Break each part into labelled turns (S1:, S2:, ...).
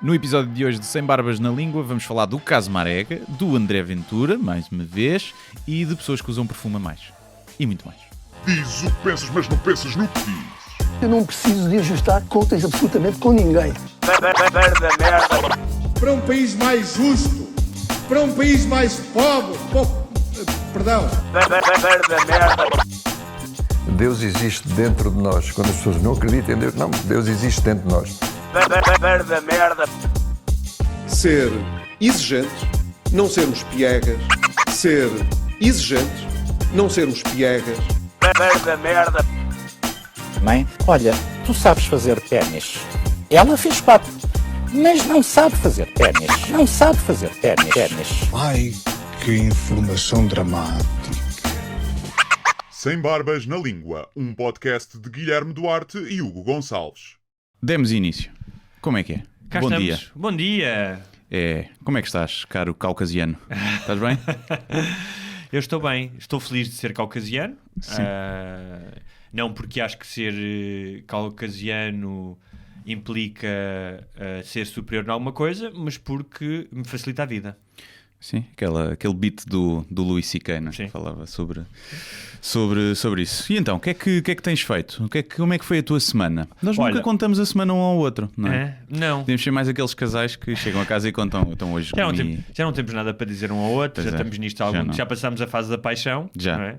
S1: No episódio de hoje de Sem Barbas na Língua vamos falar do caso Marega, do André Ventura, mais uma vez, e de pessoas que usam perfume a mais. E muito mais.
S2: Diz o que pensas, mas não pensas no que diz.
S3: Eu não preciso de ajustar contas absolutamente com ninguém.
S4: Para um país mais justo, para um país mais pobre, perdão.
S5: Deus existe dentro de nós. Quando as pessoas não acreditam em Deus, não, Deus existe dentro de nós.
S6: Ser exigente, não sermos piegas. Ser exigente, não sermos piegas.
S7: Mãe, olha, tu sabes fazer ténis. Ela fez 4, mas não sabe fazer ténis. Não sabe fazer ténis.
S4: Ai, que informação dramática.
S2: Sem Barbas na Língua, um podcast de Guilherme Duarte e Hugo Gonçalves.
S1: Demos início. Como é que é?
S8: Cá
S1: Bom
S8: estamos.
S1: dia.
S8: Bom dia.
S1: Como é que estás, caro caucasiano? Estás bem?
S8: Eu estou bem. Estou feliz de ser caucasiano.
S1: Sim.
S8: Não porque acho que ser caucasiano implica ser superior em alguma coisa, mas porque me facilita a vida.
S1: Sim, aquele beat do Louis C.K., não?
S8: Sim.
S1: Falava sobre isso. E então, o que é que tens feito? Como é que foi a tua semana? Nós nunca contamos a semana um ao outro, não é?
S8: Não.
S1: Podemos ser mais aqueles casais que chegam a casa e contam. Então hoje
S8: Já não temos nada para dizer um ao outro,
S1: Pois
S8: já
S1: é.
S8: estamos nisto há algum tempo.
S1: não.
S8: Já passámos a fase da paixão. não
S1: Já.
S8: é?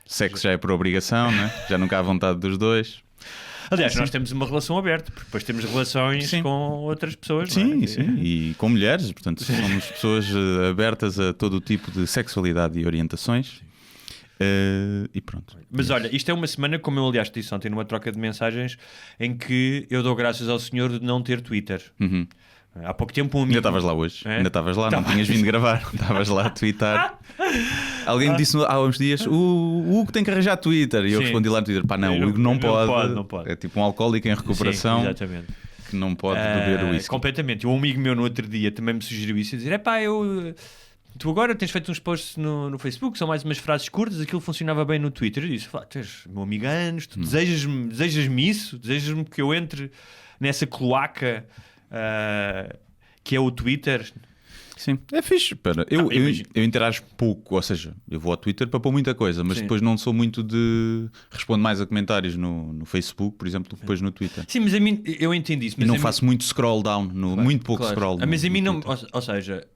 S1: Sexo já é por obrigação, não é? Já nunca há vontade dos dois.
S8: Aliás, nós temos uma relação aberta, porque depois temos relações
S1: Sim.
S8: com outras pessoas. não
S1: Sim,
S8: é?
S1: sim. E com mulheres, portanto, somos pessoas abertas a todo o tipo de sexualidade e orientações. E pronto.
S8: Mas olha, isto é uma semana, como eu aliás disse ontem numa troca de mensagens, em que eu dou graças ao Senhor de não ter Twitter.
S1: Uhum.
S8: Há pouco tempo um amigo...
S1: Ainda estavas lá hoje,
S8: É?
S1: ainda estavas lá, não tinhas vindo gravar, estavas lá a twittar. Alguém me disse há uns dias: o Hugo tem que arranjar Twitter. E eu
S8: Sim.
S1: respondi lá no Twitter: pá, não, o Hugo não pode.
S8: Não pode.
S1: É tipo um alcoólico em recuperação.
S8: Sim, exatamente.
S1: Que não pode beber o whisky.
S8: Completamente. Um amigo meu no outro dia também me sugeriu isso, a dizer: tu agora tens feito uns posts no Facebook, são mais umas frases curtas, aquilo funcionava bem no Twitter. Eu disse: tu és meu amigo há anos, tu desejas-me isso? Desejas-me que eu entre nessa cloaca que é o Twitter?
S1: Sim, é fixe. Eu interajo pouco, ou seja, eu vou ao Twitter para pôr muita coisa, mas
S8: Sim.
S1: depois não sou muito de. Respondo mais a comentários no Facebook, por exemplo, do que depois no Twitter.
S8: Sim, mas a mim, eu entendi isso.
S1: E
S8: Mas
S1: não
S8: a mim-
S1: faço muito scroll down, muito pouco
S8: Claro.
S1: scroll.
S8: Mas a mim não.
S1: Twitter.
S8: Ou seja,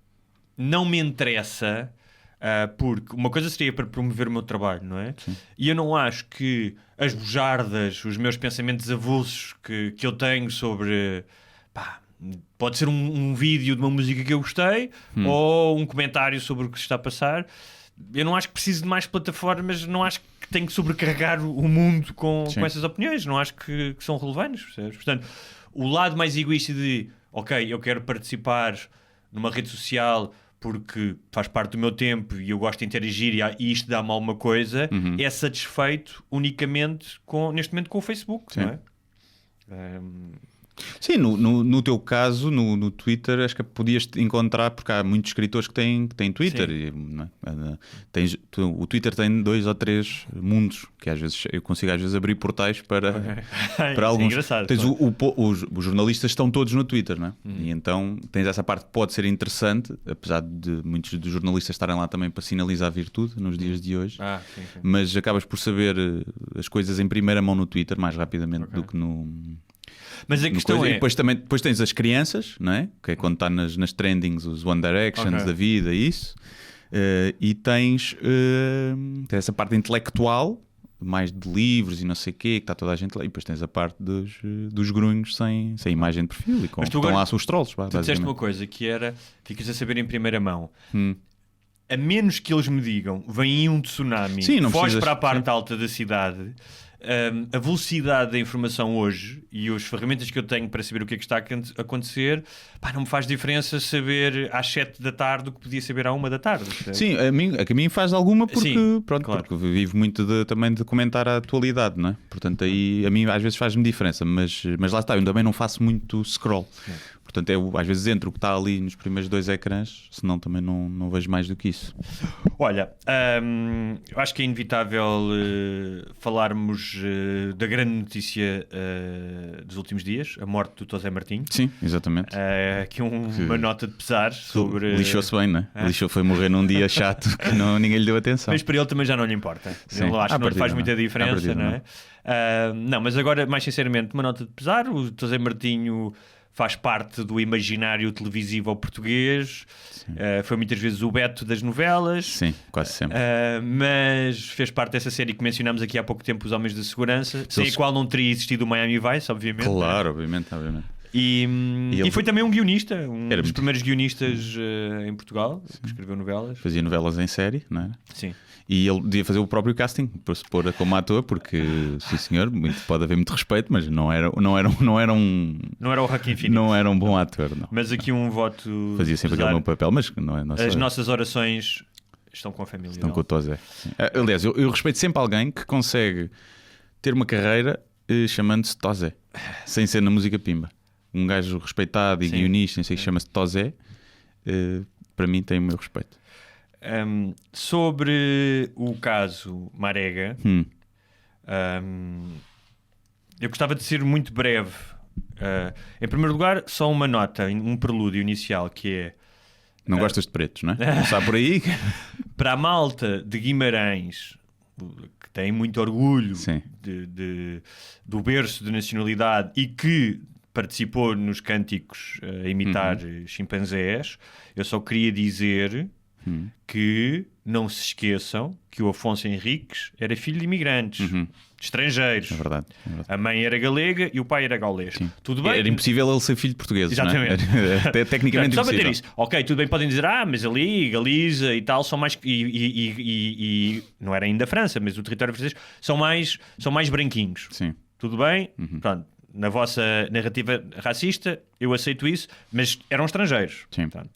S8: não me interessa. Porque uma coisa seria para promover o meu trabalho, não é?
S1: Sim.
S8: E eu não acho que as bujardas, os meus pensamentos avulsos que eu tenho sobre... pode ser um vídeo de uma música que eu gostei ou um comentário sobre o que se está a passar. Eu não acho que preciso de mais plataformas, não acho que tenho que sobrecarregar o mundo com essas opiniões, não acho que são relevantes, percebes? Portanto, o lado mais egoísta de eu quero participar numa rede social porque faz parte do meu tempo e eu gosto de interagir e isto dá-me alguma coisa, é satisfeito unicamente neste momento com o Facebook,
S1: Sim.
S8: não é?
S1: Sim, no teu caso, no Twitter, acho que podias encontrar, porque há muitos escritores que têm Twitter. E, não é? O Twitter tem 2 ou 3 mundos, que às vezes eu consigo abrir portais para alguns.
S8: É engraçado,
S1: Tens
S8: claro.
S1: os jornalistas estão todos no Twitter, não é? E então tens essa parte que pode ser interessante, apesar de muitos dos jornalistas estarem lá também para sinalizar a virtude nos dias de hoje.
S8: Sim.
S1: Mas acabas por saber as coisas em primeira mão no Twitter mais rapidamente do que no...
S8: Mas a questão
S1: E
S8: é...
S1: depois tens as crianças, não é? Que é quando está nas trendings, os One Directions da vida, isso. E tens essa parte intelectual, mais de livros e não sei o quê, que está toda a gente lá. E depois tens a parte dos grunhos sem imagem de perfil. E
S8: Mas tu
S1: estão
S8: agora-
S1: lá os trolls.
S8: Tu disseste uma coisa que era, ficas a saber em primeira mão. A menos que eles me digam, vem aí um tsunami,
S1: Sim, não
S8: foge
S1: precisas-
S8: para a parte
S1: sim.
S8: alta da cidade. A velocidade da informação hoje e as ferramentas que eu tenho para saber o que é que está a acontecer, não me faz diferença saber às 7 da tarde o que podia saber à 1 da tarde. percebes?
S1: Sim, a mim faz alguma porque,
S8: Sim,
S1: pronto,
S8: claro.
S1: porque vivo muito também de comentar a atualidade, não é? Portanto, aí a mim às vezes faz-me diferença, mas lá está, eu também não faço muito scroll. Portanto, eu às vezes entro o que está ali nos primeiros 2 ecrãs, senão também não vejo mais do que isso.
S8: Olha, eu acho que é inevitável falarmos da grande notícia dos últimos dias, a morte do José Martinho.
S1: Sim, exatamente.
S8: Aqui uma nota de pesar sobre...
S1: Lixou-se bem, não é? Foi morrer num dia chato que ninguém lhe deu atenção.
S8: Mas para ele também já não lhe importa.
S1: Sim.
S8: Ele acho que não lhe faz
S1: não.
S8: muita diferença, não é? Não, mas agora, mais sinceramente, uma nota de pesar. O José Martinho faz parte do imaginário televisivo português. Foi muitas vezes o Beto das novelas.
S1: Sim, quase sempre.
S8: Mas fez parte dessa série que mencionámos aqui há pouco tempo, Os Homens da Segurança, sem a qual não teria existido o Miami Vice, obviamente.
S1: Claro, obviamente.
S8: E foi também um guionista, dos primeiros guionistas em Portugal, que escreveu novelas.
S1: Fazia novelas em série, não é?
S8: Sim.
S1: E ele devia fazer o próprio casting para se pôr como ator, porque, sim senhor, pode haver muito respeito, mas não era um.
S8: Não era o Joaquim Phoenix.
S1: Não era um bom ator, não.
S8: Mas aqui um voto.
S1: Fazia sempre aquele meu papel, mas não é.
S8: As nossas orações estão com a família.
S1: Estão com o Tosé. Aliás, eu respeito sempre alguém que consegue ter uma carreira chamando-se Tosé, sem ser na música pimba. Um gajo respeitado e guionista, não sei, que chama-se Tosé, para mim tem o meu respeito.
S8: Sobre o caso Marega, eu gostava de ser muito breve. Em primeiro lugar, só uma nota, um prelúdio inicial, que é...
S1: Não gostas de pretos, não é? Começar por aí.
S8: Para a malta de Guimarães, que tem muito orgulho do berço de nacionalidade e que participou nos cânticos a imitar chimpanzés, eu só queria dizer que não se esqueçam que o Afonso Henriques era filho de imigrantes, estrangeiros.
S1: É verdade.
S8: A mãe era galega e o pai era gaulês. Tudo bem?
S1: Era impossível ele ser filho de português.
S8: Exatamente.
S1: Até tecnicamente
S8: Portanto,
S1: impossível.
S8: Isso. Ok, tudo bem, podem dizer, mas ali, Galiza e tal, são mais... E não era ainda a França, mas o território francês, são mais branquinhos.
S1: Sim.
S8: Tudo bem? Pronto. Na vossa narrativa racista, eu aceito isso, mas eram estrangeiros.
S1: Sim.
S8: Portanto,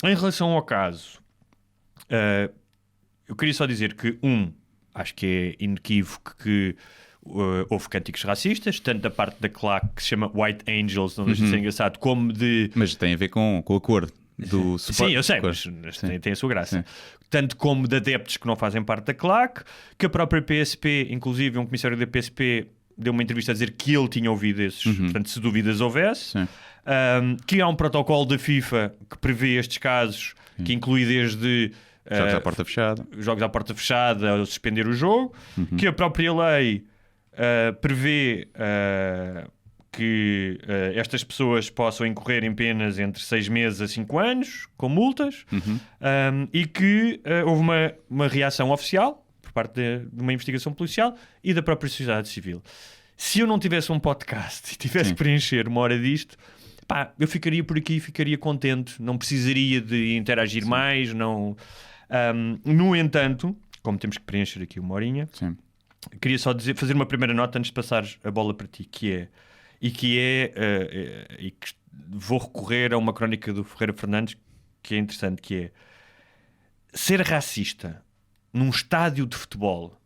S8: em relação ao caso, eu queria só dizer que, acho que é inequívoco que houve cânticos racistas, tanto da parte da claque que se chama White Angels, não deixa de ser engraçado, como de...
S1: Mas tem a ver com o acordo do
S8: Sim, eu sei, mas tem a sua graça. Sim. Tanto como de adeptos que não fazem parte da claque, que a própria PSP, inclusive um comissário da PSP, deu uma entrevista a dizer que ele tinha ouvido esses, portanto, se dúvidas houvesse. Que há um protocolo da FIFA que prevê estes casos, que inclui desde...
S1: Jogos à porta fechada.
S8: Jogos à porta fechada, ou suspender o jogo, que a própria lei prevê que estas pessoas possam incorrer em penas entre 6 meses a 5 anos, com multas, e que houve uma reação oficial, por parte de uma investigação policial e da própria sociedade civil. Se eu não tivesse um podcast e tivesse que preencher 1 hora disto, eu ficaria por aqui, ficaria contente, não precisaria de interagir mais, não... no entanto, como temos que preencher aqui 1 horinha, queria só fazer uma primeira nota antes de passar a bola para ti, que vou recorrer a uma crónica do Ferreira Fernandes que é interessante, que é ser racista num estádio de futebol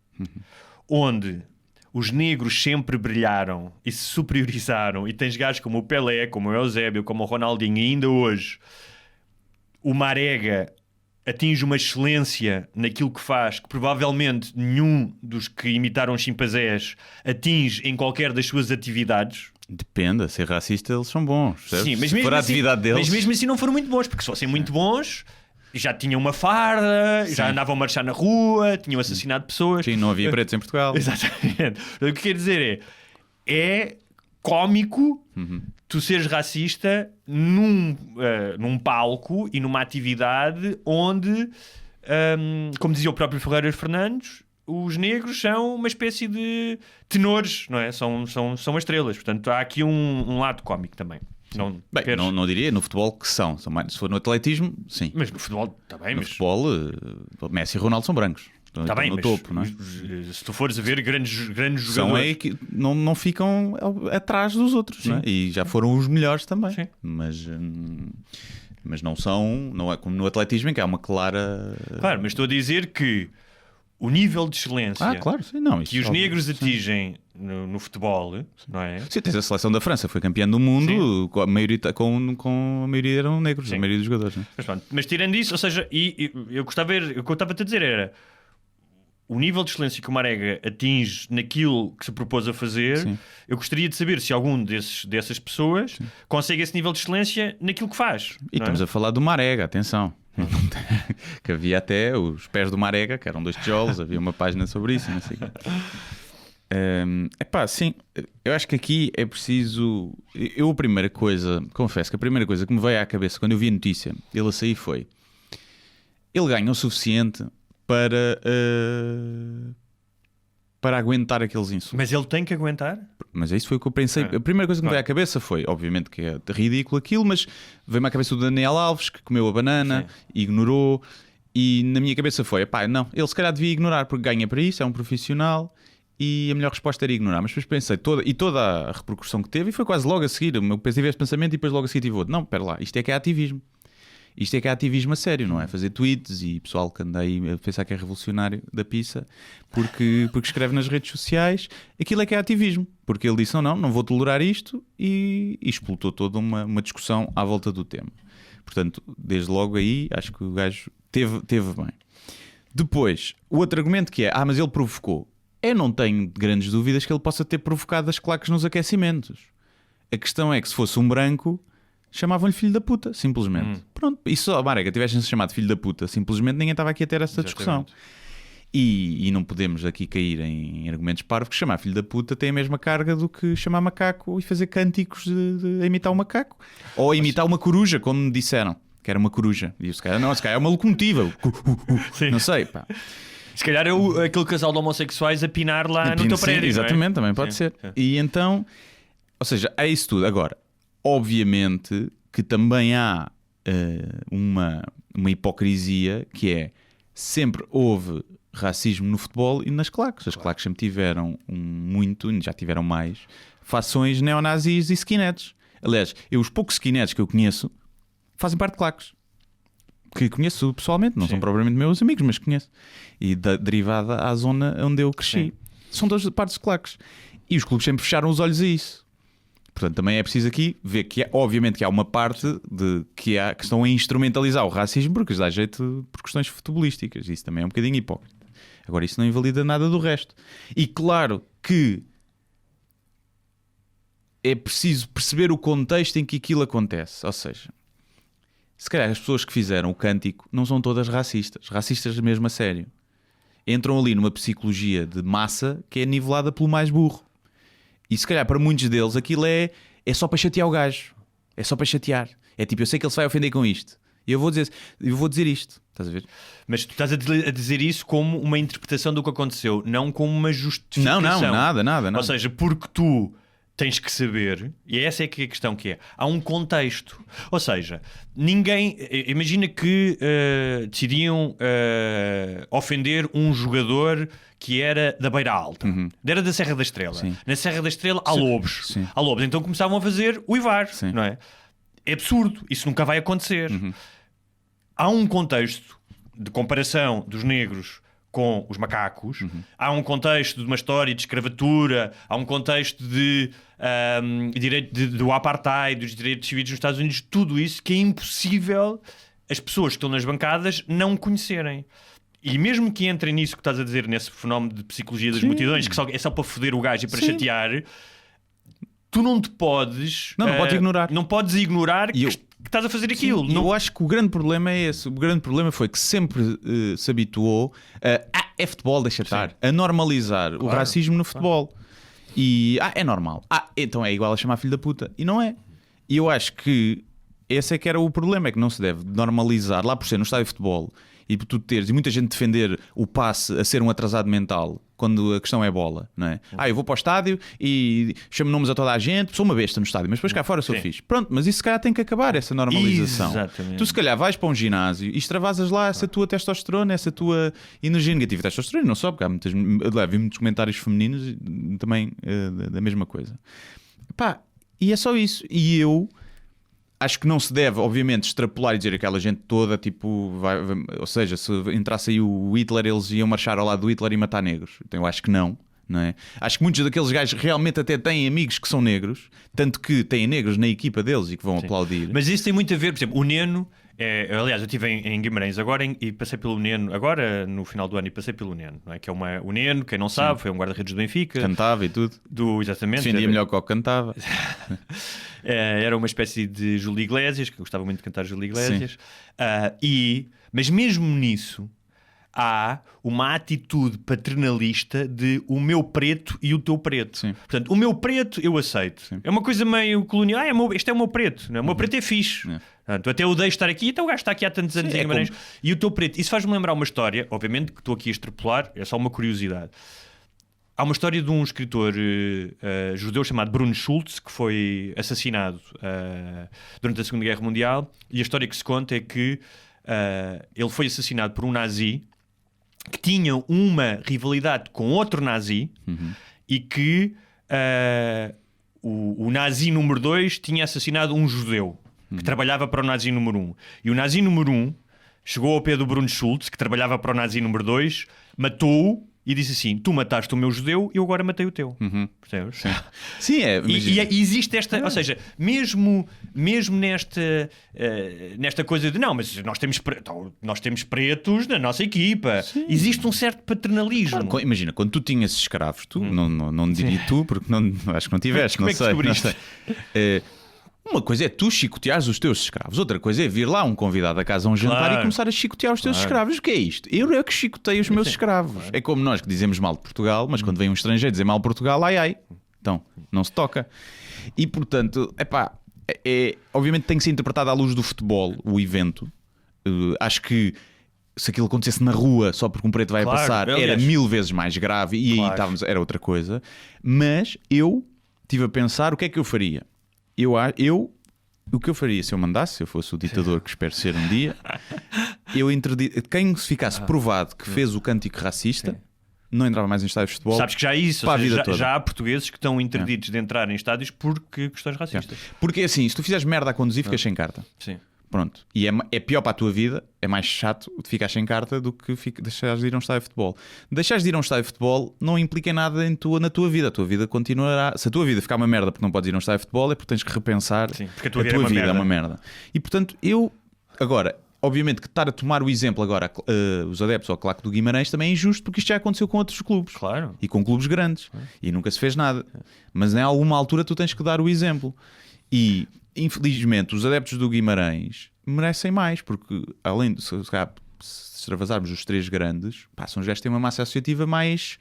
S8: onde os negros sempre brilharam e se superiorizaram, e tens gajos como o Pelé, como o Eusébio, como o Ronaldinho, e ainda hoje o Marega atinge uma excelência naquilo que faz que provavelmente nenhum dos que imitaram chimpanzés atinge em qualquer das suas atividades.
S1: Depende, a ser racista eles são bons.
S8: Sim, mas
S1: se for a atividade deles...
S8: Mas mesmo assim não foram muito bons, porque se fossem muito bons... Já tinham uma farda, já andavam a marchar na rua, tinham assassinado pessoas.
S1: Sim, não havia pretos em Portugal.
S8: Exatamente. O que quer dizer é cómico tu seres racista num palco e numa atividade onde, como dizia o próprio Ferreira Fernandes, os negros são uma espécie de tenores, não é? São as estrelas. Portanto, há aqui um lado cómico também.
S1: Não diria no futebol que são mais, se for no atletismo, sim.
S8: Mas no futebol também.
S1: No futebol, Messi e Ronaldo são brancos.
S8: Está bem,
S1: no topo, não é?
S8: Se tu fores a ver grandes jogadores...
S1: São que não ficam atrás dos outros, não é? E já foram os melhores também.
S8: Sim.
S1: Mas não são... Não é como no atletismo em que há uma clara...
S8: Claro, mas estou a dizer que o nível de excelência
S1: Claro, sim, não, isso
S8: que os
S1: óbvio,
S8: negros atingem no futebol, não é?
S1: Sim, tens a seleção da França, foi campeã do mundo, com a maioria eram negros, a maioria dos jogadores. Né?
S8: Mas tirando isso, ou seja, eu gostava de ver, o que eu estava-te a dizer era o nível de excelência que o Marega atinge naquilo que se propôs a fazer.
S1: Sim.
S8: Eu gostaria de saber se algum dessas pessoas consegue esse nível de excelência naquilo que faz.
S1: E estamos a falar do Marega, atenção. Que havia até os pés do Marega, que eram 2 tijolos, havia uma página sobre isso, não sei o quê. Sim, eu acho que aqui é preciso. A primeira coisa, confesso que a primeira coisa que me veio à cabeça quando eu vi a notícia ele a sair foi: ele ganha o suficiente para aguentar aqueles insultos.
S8: Mas ele tem que aguentar?
S1: Mas isso foi o que eu pensei. A primeira coisa que me veio à cabeça foi, obviamente que é ridículo aquilo, mas veio-me à cabeça o Daniel Alves, que comeu a banana, ignorou, e na minha cabeça foi, não, ele se calhar devia ignorar porque ganha para isso, é um profissional, e a melhor resposta era ignorar. Mas depois pensei, toda a repercussão que teve, e foi quase logo a seguir, eu tive esse pensamento e depois logo a seguir tive outro. Não, espera lá, isto é que é ativismo. Isto é que é ativismo a sério, não é? Fazer tweets e pessoal que anda aí a pensar que é revolucionário da pizza porque escreve nas redes sociais, aquilo é que é ativismo. Porque ele disse, não vou tolerar isto, e explotou toda uma discussão à volta do tema. Portanto, desde logo aí, acho que o gajo teve bem. Depois, o outro argumento que é, mas ele provocou. Eu não tenho grandes dúvidas que ele possa ter provocado as claques nos aquecimentos. A questão é que se fosse um branco, chamavam-lhe filho da puta, simplesmente. Pronto, e só, Marega, tivessem-se chamado filho da puta, simplesmente ninguém estava aqui a ter essa discussão. E não podemos aqui cair em argumentos parvos, que chamar filho da puta tem a mesma carga do que chamar macaco e fazer cânticos de imitar um macaco. Ou imitar uma coruja, como me disseram, que era uma coruja. E se calhar é uma locomotiva. Não sei, pá.
S8: Se calhar é aquele casal de homossexuais a pinar lá no teu prédio.
S1: Exatamente,
S8: não é?
S1: também pode ser. E então, ou seja, é isso tudo. Agora, obviamente que também há uma hipocrisia, que é, sempre houve racismo no futebol e nas claques. As claques sempre tiveram já tiveram mais, fações neonazis e skinheads. Aliás, os poucos skinheads que eu conheço fazem parte de claques. Que conheço pessoalmente, não são propriamente meus amigos, mas conheço. E derivada à zona onde eu cresci. São todas partes de claques. E os clubes sempre fecharam os olhos a isso. Portanto, também é preciso aqui ver que, obviamente, que há uma parte que estão a instrumentalizar o racismo porque lhes dá jeito por questões futebolísticas. Isso também é um bocadinho hipócrita. Agora, isso não invalida nada do resto. E claro que é preciso perceber o contexto em que aquilo acontece. Ou seja, se calhar as pessoas que fizeram o cântico não são todas racistas mesmo a sério. Entram ali numa psicologia de massa que é nivelada pelo mais burro. E se calhar para muitos deles aquilo é só para chatear o gajo. É só para chatear. É tipo, eu sei que ele se vai ofender com isto. E eu vou dizer isto. Estás a ver?
S8: Mas tu estás a dizer isso como uma interpretação do que aconteceu, não como uma justificação.
S1: Não, nada.
S8: Ou seja, porque tu tens que saber, e essa é que é a questão que é, há um contexto. Ou seja, imagina que decidiam ofender um jogador que era da Beira Alta, era da Serra da Estrela.
S1: Sim.
S8: Na Serra da Estrela há lobos.
S1: Sim.
S8: Há lobos, então começavam a fazer o Ivar, não é? É absurdo, isso nunca vai acontecer. Há um contexto de comparação dos negros com os macacos, há um contexto de uma história de escravatura, há um contexto de do apartheid, dos direitos civis nos Estados Unidos, tudo isso que é impossível as pessoas que estão nas bancadas não conhecerem. E mesmo que entrem nisso que estás a dizer, nesse fenómeno de psicologia das multidões, que é só para foder o gajo e para chatear, tu não te podes...
S1: Não podes ignorar.
S8: Não podes ignorar que estás a fazer aquilo.
S1: Sim, eu acho que o grande problema é esse. O grande problema foi que sempre se habituou é futebol, deixa estar. A normalizar o racismo no futebol. E é normal. Então é igual a chamar filho da puta. E não é. E eu acho que esse é que era o problema, é que não se deve normalizar, lá por ser no estádio de futebol, e por tu teres, e muita gente defender o passe a ser um atrasado mental, quando a questão é bola, não é? Eu vou para o estádio e chamo nomes a toda a gente, sou uma besta no estádio, mas depois cá fora sou fixe. Pronto, mas isso se calhar tem que acabar, essa normalização.
S8: Exatamente.
S1: Tu se calhar vais para um ginásio e extravasas lá essa tua testosterona, essa tua energia negativa. Testosterona não só, porque vi muitos comentários femininos também da mesma coisa. E é só isso. E eu acho que não se deve, obviamente, extrapolar e dizer aquela gente toda, tipo, ou seja, se entrasse aí o Hitler, eles iam marchar ao lado do Hitler e matar negros. Então eu acho que não. Não é? Acho que muitos daqueles gajos realmente até têm amigos que são negros, tanto que têm negros na equipa deles e que vão aplaudir.
S8: Mas isso tem muito a ver, por exemplo, o Neno, aliás, eu estive em Guimarães agora e passei pelo Neno, agora no final do ano, e passei pelo Neno, não é? Que é o Neno, quem não sabe, foi um guarda-redes do Benfica.
S1: Cantava e tudo.
S8: Exatamente.
S1: Defendia melhor que o que cantava.
S8: Era uma espécie de Júlio Iglesias, que eu gostava muito de cantar Júlio Iglesias. Mas mesmo nisso, há uma atitude paternalista de o meu preto e o teu preto.
S1: Sim.
S8: Portanto, o meu preto eu aceito. Sim. É uma coisa meio colonial. Este é o meu preto. Não é? O meu preto é fixe. Portanto, até eu deixo estar aqui, então o gajo está aqui há tantos anos em Guimarães. E o teu preto. Isso faz-me lembrar uma história, obviamente, que estou aqui a extrapolar, é só uma curiosidade. Há uma história de um escritor judeu chamado Bruno Schulz, que foi assassinado durante a Segunda Guerra Mundial, e a história que se conta é que ele foi assassinado por um nazi que tinha uma rivalidade com outro nazi e que o nazi número 2 tinha assassinado um judeu que trabalhava para o nazi número 1. E o nazi número 1 chegou ao pé do Bruno Schulz, que trabalhava para o nazi número 2, matou-o e disse assim: tu mataste o meu judeu e eu agora matei o teu. Percebes?
S1: Sim,
S8: e existe esta, ou seja, mesmo nesta coisa de não, mas nós temos pretos na nossa equipa. Sim. Existe um certo paternalismo.
S1: Claro, imagina, quando tu tinhas escravos, tu não diria tu, porque acho que não tiveste,
S8: Como
S1: não sei.
S8: Não sei.
S1: Uma coisa é tu chicoteares os teus escravos, outra coisa é vir lá um convidado a casa a um jantar e começar a chicotear os teus escravos. O que é isto? Eu é que chicotei os meus escravos. Claro. É como nós que dizemos mal de Portugal, mas quando vem um estrangeiro dizer mal de Portugal, ai. Então, não se toca. E portanto, obviamente tem que ser interpretado à luz do futebol, o evento. Acho que se aquilo acontecesse na rua só porque um preto vai passar, era 1000 vezes mais grave e aí era outra coisa. Mas eu estive a pensar o que é que eu faria. O que eu faria se eu mandasse, se eu fosse o ditador que espero ser um dia, quem se ficasse provado que fez o cântico racista não entrava mais em estádios de futebol.
S8: Sabes que já é isso,
S1: para a vida toda.
S8: Já há portugueses que estão interditos de entrar em estádios porque questões racistas.
S1: Porque assim, se tu fizeres merda a conduzir, ficas sem carta.
S8: Sim.
S1: Pronto. E é pior para a tua vida, é mais chato de ficar sem carta do que deixares de ir a um estádio de futebol. Deixares de ir a um estádio de futebol não implica nada na tua vida. A tua vida continuará. Se a tua vida ficar uma merda porque não podes ir a um estádio de futebol, é porque tens que repensar.
S8: Sim, porque a tua vida
S1: é uma merda. E portanto, agora, obviamente que estar a tomar o exemplo agora, os adeptos ao Claque do Guimarães, também é injusto porque isto já aconteceu com outros clubes.
S8: Claro.
S1: E com clubes grandes. E nunca se fez nada. Mas em alguma altura tu tens que dar o exemplo. E infelizmente os adeptos do Guimarães merecem mais, porque além de se extravasarmos os três grandes, são os gajos que têm uma massa associativa mais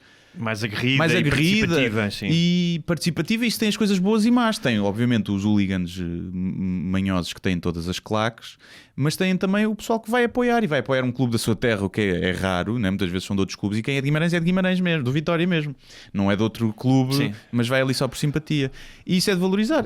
S8: aguerrida
S1: e participativa, e isso tem as coisas boas e más. Tem obviamente os hooligans manhosos que têm todas as claques, mas tem também o pessoal que vai apoiar e vai apoiar um clube da sua terra, o que é raro, né? Muitas vezes são de outros clubes, e quem é de Guimarães mesmo, do Vitória mesmo, não é de outro clube, mas vai ali só por simpatia, e isso é de valorizar.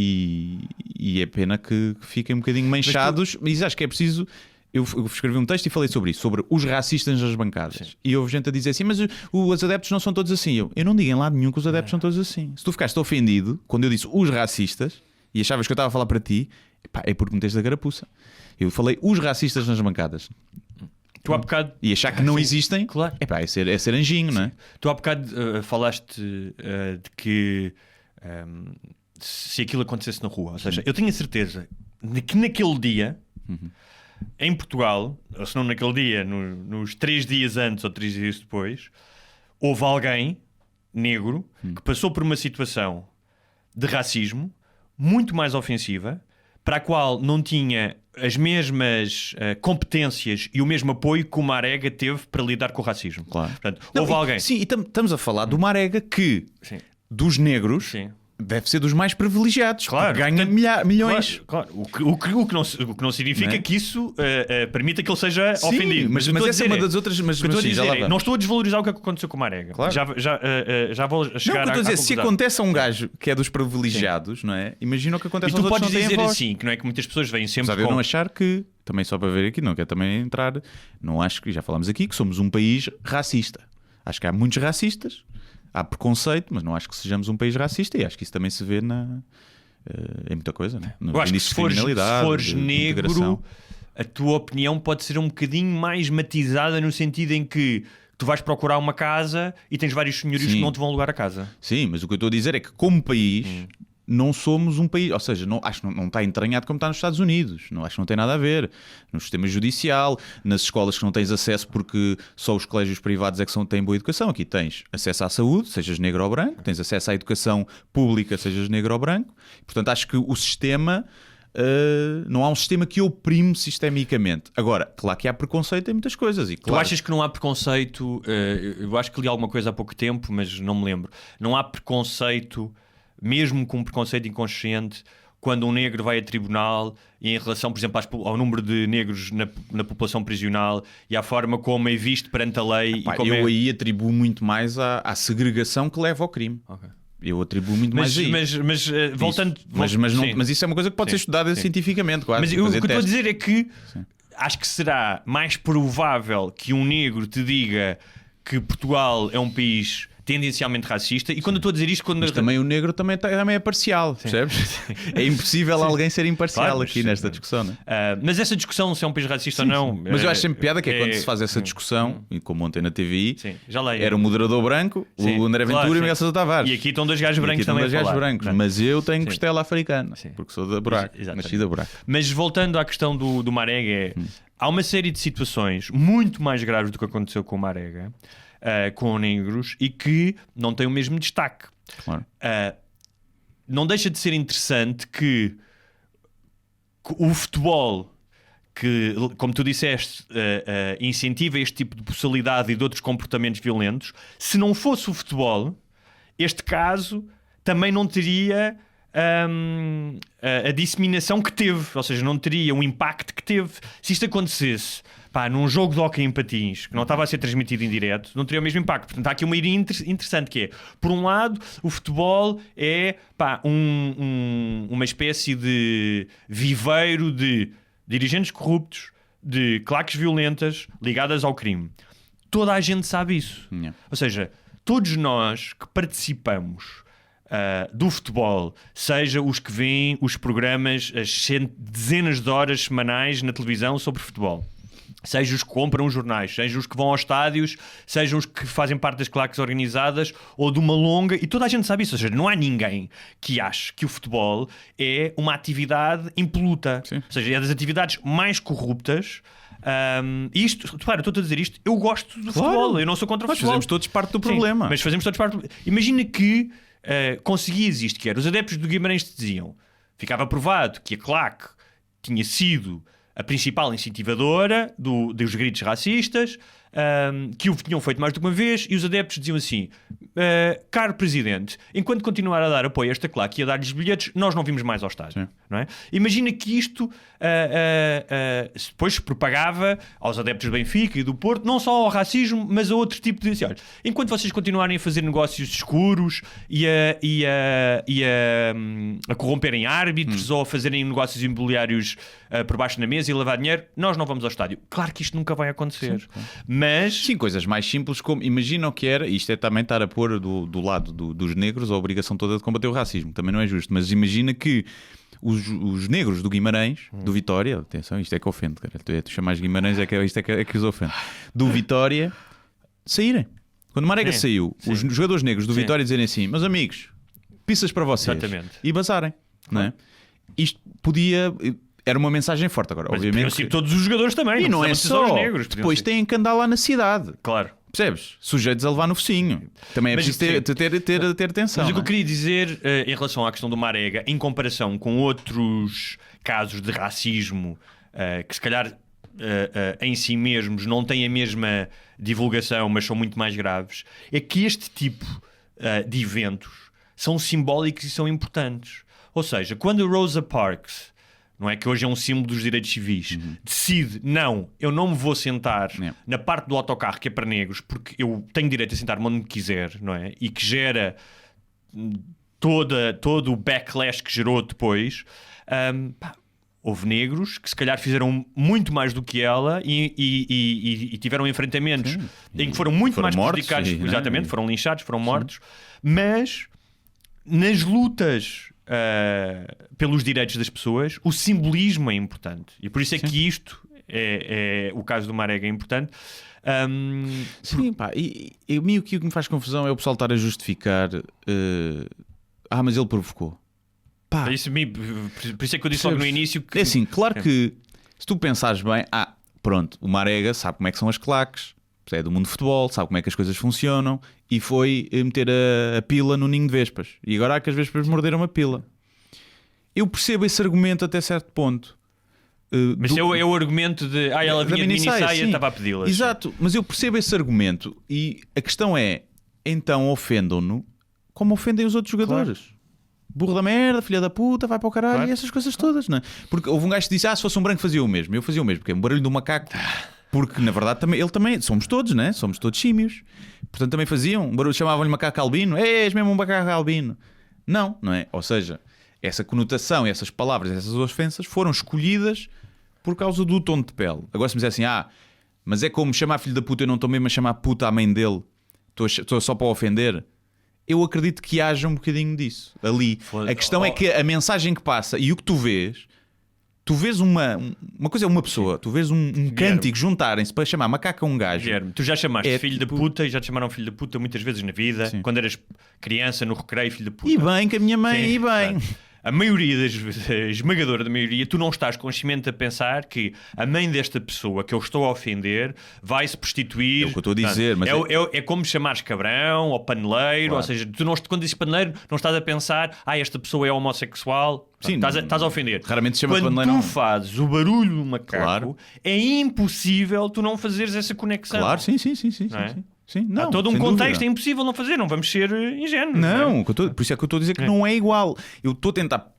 S1: E é pena que fiquem um bocadinho manchados, mas acho que é preciso. Eu escrevi um texto e falei sobre isso, sobre os racistas nas bancadas. E houve gente a dizer assim: mas os adeptos não são todos assim. Eu não digo em lado nenhum que os adeptos são todos assim. Se tu ficaste ofendido quando eu disse os racistas e achavas que eu estava a falar para ti, é porque meteste a carapuça. Eu falei os racistas nas bancadas.
S8: Tu há bocado...
S1: E achar que não existem, claro. É ser anjinho, não é?
S8: Tu há bocado falaste de que se aquilo acontecesse na rua, ou seja, eu tenho a certeza de que naquele dia, em Portugal, ou se não naquele dia, nos 3 dias antes ou 3 dias depois, houve alguém negro que passou por uma situação de racismo muito mais ofensiva, para a qual não tinha as mesmas competências e o mesmo apoio que o Marega teve para lidar com o racismo.
S1: Claro.
S8: Portanto, houve alguém...
S1: Sim, e estamos a falar do Marega que, dos negros...
S8: Sim.
S1: Deve ser dos mais privilegiados,
S8: claro,
S1: ganha milhões.
S8: Claro. O que não significa que isso permita que ele seja ofendido.
S1: Mas essa é uma das outras. Mas
S8: não estou a desvalorizar o que aconteceu com o Marega. Claro. Já vou chegar
S1: não, dizer, se acontece a um gajo que é dos privilegiados, não é? Imagina o que acontece aos outros.
S8: E tu podes dizer assim, que não é que muitas pessoas vêm sempre
S1: com... eu não achar que, também só para ver aqui, não quer também entrar, não acho que, já falámos aqui, que somos um país racista. Acho que há muitos racistas. Há preconceito, mas não acho que sejamos um país racista, e acho que isso também se vê em muita coisa, né?
S8: Eu acho que se fores negro, a tua opinião pode ser um bocadinho mais matizada no sentido em que tu vais procurar uma casa e tens vários senhorios que não te vão alugar a casa.
S1: Sim, mas o que eu estou a dizer é que como país não somos um país, ou seja, acho que não está entranhado como está nos Estados Unidos, acho que não tem nada a ver no sistema judicial, nas escolas que não tens acesso porque só os colégios privados é que têm boa educação. Aqui tens acesso à saúde, sejas negro ou branco, tens acesso à educação pública, sejas negro ou branco. Portanto, acho que o sistema... não há um sistema que oprime sistemicamente. Agora, claro que há preconceito em muitas coisas. E claro...
S8: Tu achas que não há preconceito? Eu acho que li alguma coisa há pouco tempo, mas não me lembro. Não há preconceito, mesmo com um preconceito inconsciente, quando um negro vai a tribunal e em relação, por exemplo, ao número de negros na população prisional e à forma como é visto perante a lei.
S1: Aí atribuo muito mais à segregação que leva ao crime.
S8: Okay.
S1: Eu atribuo muito mais aí.
S8: Mas voltando...
S1: Mas isso é uma coisa que pode ser estudada cientificamente, claro.
S8: Mas o que eu estou a dizer é que acho que será mais provável que um negro te diga que Portugal é um país tendencialmente racista, e quando eu estou a dizer isto...
S1: Mas também o negro também é parcial, percebes? É impossível alguém ser imparcial aqui nesta discussão, não é?
S8: Mas essa discussão, se é um país racista ou não...
S1: Mas eu acho sempre piada que quando se faz essa discussão, e como ontem na TVI, era um moderador branco, o André Ventura e o Miguel Sousa Tavares.
S8: E aqui estão dois gajos brancos também a falar.
S1: Mas eu tenho costela africana, porque sou da Buraco, nasci da Buraco.
S8: Mas voltando à questão do Marega, há uma série de situações muito mais graves do que aconteceu com o Marega, com negros, e que não têm o mesmo destaque.
S1: Claro.
S8: Não deixa de ser interessante que o futebol, que, como tu disseste, incentiva este tipo de possibilidade e de outros comportamentos violentos, se não fosse o futebol, este caso também não teria a disseminação que teve, ou seja, não teria o impacto que teve. Se isto acontecesse num jogo de hóquei em patins que não estava a ser transmitido em direto, não teria o mesmo impacto. Portanto, há aqui uma ideia interessante que é, por um lado, o futebol é uma espécie de viveiro de dirigentes corruptos, de claques violentas ligadas ao crime. Toda a gente sabe isso. Ou seja, todos nós que participamos do futebol, seja os que veem os programas, as dezenas de horas semanais na televisão sobre futebol, seja os que compram os jornais, seja os que vão aos estádios, seja os que fazem parte das claques organizadas ou de uma longa, e toda a gente sabe isso. Ou seja, não há ninguém que ache que o futebol é uma atividade impoluta. Sim. Ou seja, é das atividades mais corruptas. Estou a dizer isto, eu gosto do futebol, eu não sou contra o futebol.
S1: Fazemos todos parte do problema.
S8: Mas fazemos todos parte do... Imagina que conseguias isto, que era, os adeptos do Guimarães te diziam, ficava provado que a claque tinha sido a principal incentivadora dos gritos racistas, que o tinham feito mais de uma vez, e os adeptos diziam assim: caro Presidente, enquanto continuar a dar apoio a esta claque e a dar-lhes bilhetes, nós não vimos mais ao estádio. Não é? Imagina que isto depois se propagava aos adeptos do Benfica e do Porto, não só ao racismo, mas a outro tipo de... Olha, enquanto vocês continuarem a fazer negócios escuros e a corromperem árbitros ou a fazerem negócios imobiliários por baixo da mesa e lavar dinheiro, nós não vamos ao estádio. Claro que isto nunca vai acontecer. Mas...
S1: Sim, coisas mais simples como... Imagina o que era, isto é também estar a pôr do lado dos negros a obrigação toda de combater o racismo. Também não é justo, mas imagina que os negros do Guimarães, do Vitória, atenção, isto é que ofende, cara. Tu chamas Guimarães, isto é que os ofende. Do Vitória, saírem. Quando o Marega saiu, os jogadores negros do Vitória dizerem assim: meus amigos, pizzas para vocês.
S8: Exatamente.
S1: E bazarem. Não é? Isto podia... Era uma mensagem forte agora,
S8: mas
S1: obviamente.
S8: Mas todos os jogadores também.
S1: E não é só os negros. Depois têm que andar lá na cidade.
S8: Claro.
S1: Percebes? Sujeitos a levar no focinho. Também é preciso ter atenção.
S8: Mas o que eu queria dizer em relação à questão do Marega, em comparação com outros casos de racismo que se calhar em si mesmos não têm a mesma divulgação, mas são muito mais graves, é que este tipo de eventos são simbólicos e são importantes. Ou seja, quando a Rosa Parks, não é, que hoje é um símbolo dos direitos civis, decide, não, eu não me vou sentar na parte do autocarro que é para negros, porque eu tenho direito a sentar-me onde me quiser, não é? E que gera todo o backlash que gerou depois. Houve negros que se calhar fizeram muito mais do que ela e tiveram enfrentamentos em que foram muito mais prejudicados. Exatamente, foram linchados, foram mortos. Mas nas lutas pelos direitos das pessoas, o simbolismo é importante. E por isso é que isto é o caso do Marega é importante.
S1: Sim, pá, e a mim o que me faz confusão é o pessoal estar a justificar mas ele provocou. Pá,
S8: Por isso é que eu disse logo no início que...
S1: É assim, claro que se tu pensares bem, pronto, o Marega sabe como é que são as claques, é do mundo de futebol, sabe como é que as coisas funcionam e foi meter a pila no ninho de vespas. E agora há que as vespas morderam a pila. Eu percebo esse argumento até certo ponto.
S8: Mas é o argumento de ela vinha de minissaia e estava a pedi-las.
S1: Exato, mas eu percebo esse argumento e a questão é, então ofendam-no como ofendem os outros jogadores. Claro. Burro da merda, filha da puta, vai para o caralho, claro. E essas coisas todas, não é? Porque houve um gajo que disse, se fosse um branco fazia o mesmo. Eu fazia o mesmo, porque é um barulho do macaco. Porque na verdade ele também, somos todos, né? Somos todos símios. Portanto também faziam um barulho, chamavam-lhe macaco albino. És mesmo um macaco albino. Não é? Ou seja, essa conotação, essas palavras, essas ofensas foram escolhidas por causa do tom de pele. Agora se me dizer assim, mas é como chamar filho da puta, eu não estou mesmo a chamar puta à mãe dele, estou só para ofender. Eu acredito que haja um bocadinho disso ali. A questão é que a mensagem que passa e o que tu vês uma coisa é uma pessoa, tu vês um cântico juntarem-se para chamar macaco a um gajo.
S8: Guilherme, tu já chamaste filho da puta e já te chamaram filho da puta muitas vezes na vida. Sim. Quando eras criança no recreio, filho da puta.
S1: E bem, que a minha mãe, e bem.
S8: A maioria, a esmagadora da maioria, tu não estás consciente a pensar que a mãe desta pessoa que eu estou a ofender vai se prostituir.
S1: É o que eu estou a dizer. Mas
S8: é como chamares cabrão ou paneleiro, claro. Ou seja, tu não, quando dizes paneleiro, não estás a pensar esta pessoa é homossexual.
S1: Sim,
S8: estás a ofender.
S1: Raramente se chama
S8: quando
S1: paneleiro.
S8: Tu fazes o barulho do macaco,
S1: claro.
S8: É impossível tu não fazeres essa conexão.
S1: Claro, sim.
S8: É?
S1: Sim, não,
S8: há todo um contexto,
S1: dúvida.
S8: É impossível não fazer, não vamos ser ingênuos.
S1: Não, por isso é que eu estou a dizer que não é igual. Eu estou a tentar.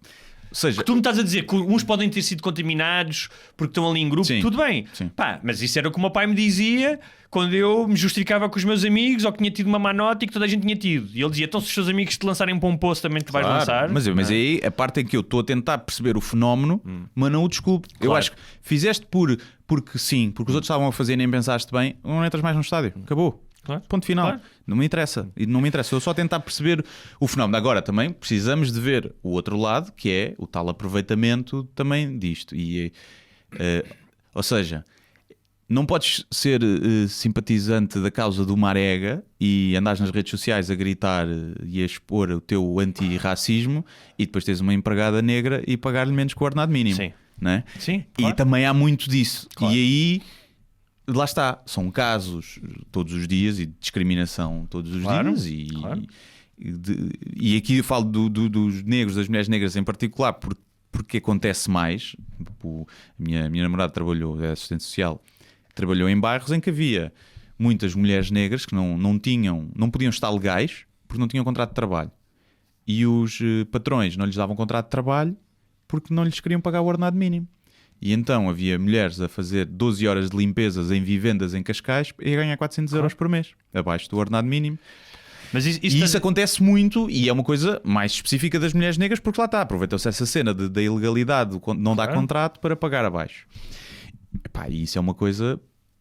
S1: Ou seja,
S8: tu me estás a dizer que uns podem ter sido contaminados porque estão ali em grupo,
S1: sim,
S8: tudo bem. Pá, mas isso era o que o meu pai me dizia quando eu me justificava com os meus amigos ou que tinha tido uma má nota e que toda a gente tinha tido. E ele dizia: então, se os teus amigos te lançarem para um poço, também te vais lançar.
S1: Mas aí a parte em que eu estou a tentar perceber o fenómeno, mas não o desculpe. Claro. Eu acho que fizeste porque os outros estavam a fazer e nem pensaste bem, não entras mais no estádio. Acabou.
S8: Claro.
S1: Ponto final.
S8: Claro.
S1: Não me interessa. Eu só tentar perceber o fenómeno. Agora também precisamos de ver o outro lado, que é o tal aproveitamento também disto. Ou seja, não podes ser simpatizante da causa do Marega e andares nas redes sociais a gritar e a expor o teu antirracismo e depois tens uma empregada negra e pagar-lhe menos que o ordenado mínimo.
S8: Sim.
S1: Não é?
S8: Sim, claro.
S1: E também há muito disso.
S8: Claro.
S1: E aí... Lá está, são casos todos os dias e de discriminação todos os dias e aqui eu falo dos negros, das mulheres negras em particular, porque acontece mais. A minha namorada trabalhou, é assistente social, trabalhou em bairros em que havia muitas mulheres negras que não podiam estar legais porque não tinham contrato de trabalho e os patrões não lhes davam contrato de trabalho porque não lhes queriam pagar o ordenado mínimo. E então havia mulheres a fazer 12 horas de limpezas em vivendas em Cascais e a ganhar 400 euros por mês, abaixo do ordenado mínimo.
S8: Mas
S1: isso acontece muito e é uma coisa mais específica das mulheres negras porque lá está, aproveitam-se essa cena da ilegalidade, não dá contrato para pagar abaixo. E isso é uma coisa,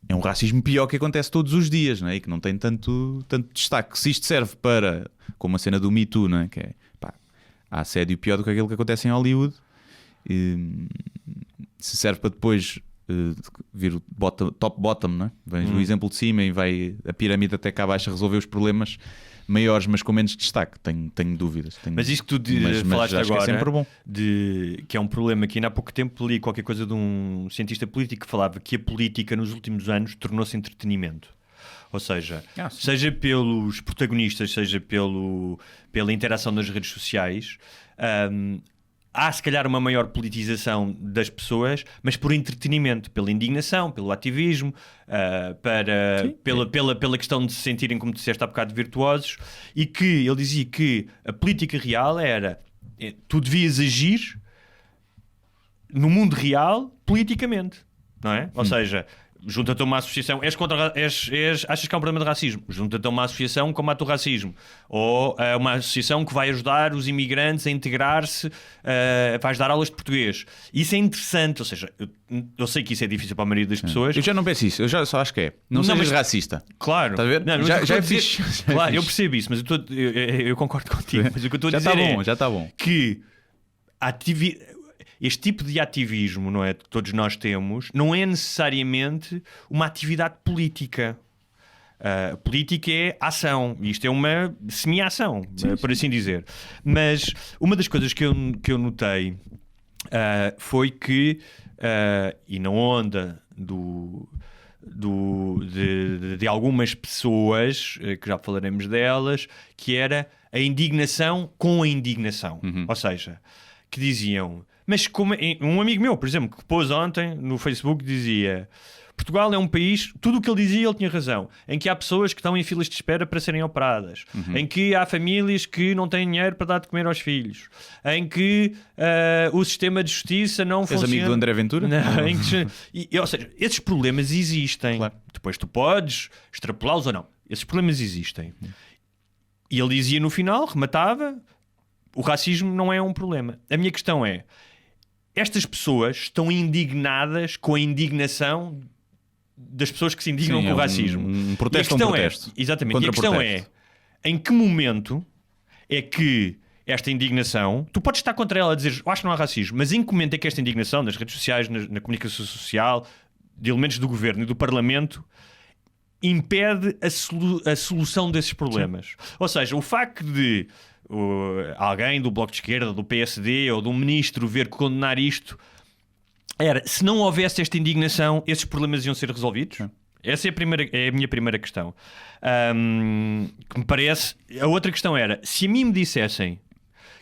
S1: é um racismo pior que acontece todos os dias, não é? E que não tem tanto destaque. Se isto serve para, como a cena do Me Too, não é? Que é, há assédio pior do que aquilo que acontece em Hollywood. Se serve para depois vir o top-bottom, não é? Vens o exemplo de cima e vai a pirâmide até cá abaixo a resolver os problemas maiores, mas com menos destaque. Tenho dúvidas.
S8: Mas isso que tu falaste agora,
S1: que é sempre bom.
S8: Que é um problema que ainda há pouco tempo li qualquer coisa de um cientista político que falava que a política nos últimos anos tornou-se entretenimento. Ou seja, seja pelos protagonistas, seja pela interação nas redes sociais, há se calhar uma maior politização das pessoas, mas por entretenimento, pela indignação, pelo ativismo, pela questão de se sentirem, como disseste há bocado, virtuosos, e que ele dizia que a política real era tu devias agir no mundo real politicamente, não é? Ou seja, junta-te a uma associação, achas que há um problema de racismo, junta-te a uma associação que combate o racismo, ou uma associação que vai ajudar os imigrantes a integrar-se, vais dar aulas de português. Isso é interessante, ou seja, eu sei que isso é difícil para a maioria das pessoas.
S1: Eu já não penso isso, eu já só acho que é. Não sejas racista.
S8: Claro.
S1: Estás a ver?
S8: Não,
S1: já é fixe.
S8: Claro, eu percebo isso, mas eu concordo contigo. Mas o que eu estou a dizer
S1: já está bom.
S8: que este tipo de ativismo, não é, que todos nós temos, não é necessariamente uma atividade política. Política é ação, isto é uma semi-ação, por assim dizer. Mas uma das coisas que eu notei foi que, e na onda de algumas pessoas, que já falaremos delas, que era a indignação com a indignação. Ou seja, que diziam, mas como um amigo meu, por exemplo, que pôs ontem no Facebook, dizia: Portugal é um país, tudo o que ele dizia ele tinha razão, em que há pessoas que estão em filas de espera para serem operadas, em que há famílias que não têm dinheiro para dar de comer aos filhos, em que o sistema de justiça não funciona.
S1: És amigo do André Ventura?
S8: Não, ou seja, esses problemas existem.
S1: Claro.
S8: Depois tu podes extrapolá-los ou não. Esses problemas existem. E ele dizia no final, rematava, o racismo não é um problema. A minha questão é, estas pessoas estão indignadas com a indignação das pessoas que se indignam com o racismo.
S1: Um protesto,
S8: exatamente. E a questão é, em que momento é que esta indignação, tu podes estar contra ela a dizer, eu acho que não há racismo, mas em que momento é que esta indignação nas redes sociais, na comunicação social, de elementos do governo e do parlamento, impede a solução desses problemas? Sim. Ou seja, o facto de alguém do Bloco de Esquerda, do PSD ou de um ministro ver condenar isto, se não houvesse esta indignação, esses problemas iam ser resolvidos? Sim. Essa é a minha primeira questão. Que me parece... A outra questão era, se a mim me dissessem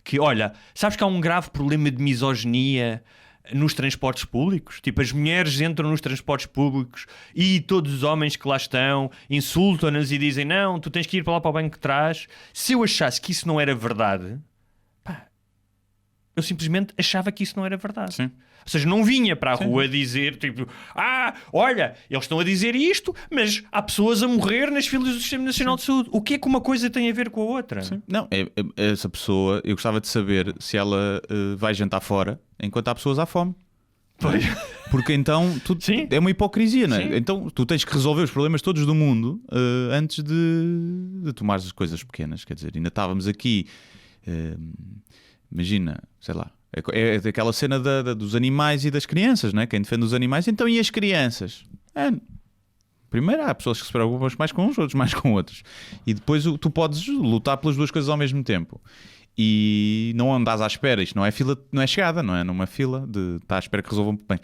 S8: que, olha, sabes que há um grave problema de misoginia nos transportes públicos? Tipo, as mulheres entram nos transportes públicos e todos os homens que lá estão insultam-nas e dizem, não, tu tens que ir para lá para o banco de trás. Se eu achasse que isso não era verdade, eu simplesmente achava que isso não era verdade. Sim. Ou seja, não vinha para a rua dizer, tipo, olha, eles estão a dizer isto, mas há pessoas a morrer nas filas do Sistema Nacional de Saúde. O que é que uma coisa tem a ver com a outra? Sim.
S1: Não, essa pessoa, eu gostava de saber se ela vai jantar fora enquanto há pessoas à fome.
S8: Pois.
S1: Porque então é uma hipocrisia, não é? Sim. Então tu tens que resolver os problemas todos do mundo antes de tomares as coisas pequenas. Quer dizer, ainda estávamos aqui, imagina, sei lá, é aquela cena dos animais e das crianças, não é? Quem defende os animais, então e as crianças? Primeiro há pessoas que se preocupam mais com uns, outros mais com outros. E depois tu podes lutar pelas duas coisas ao mesmo tempo. E não andas à espera, isto não é fila, não é chegada, não é numa fila de estar à espera que resolvam bem.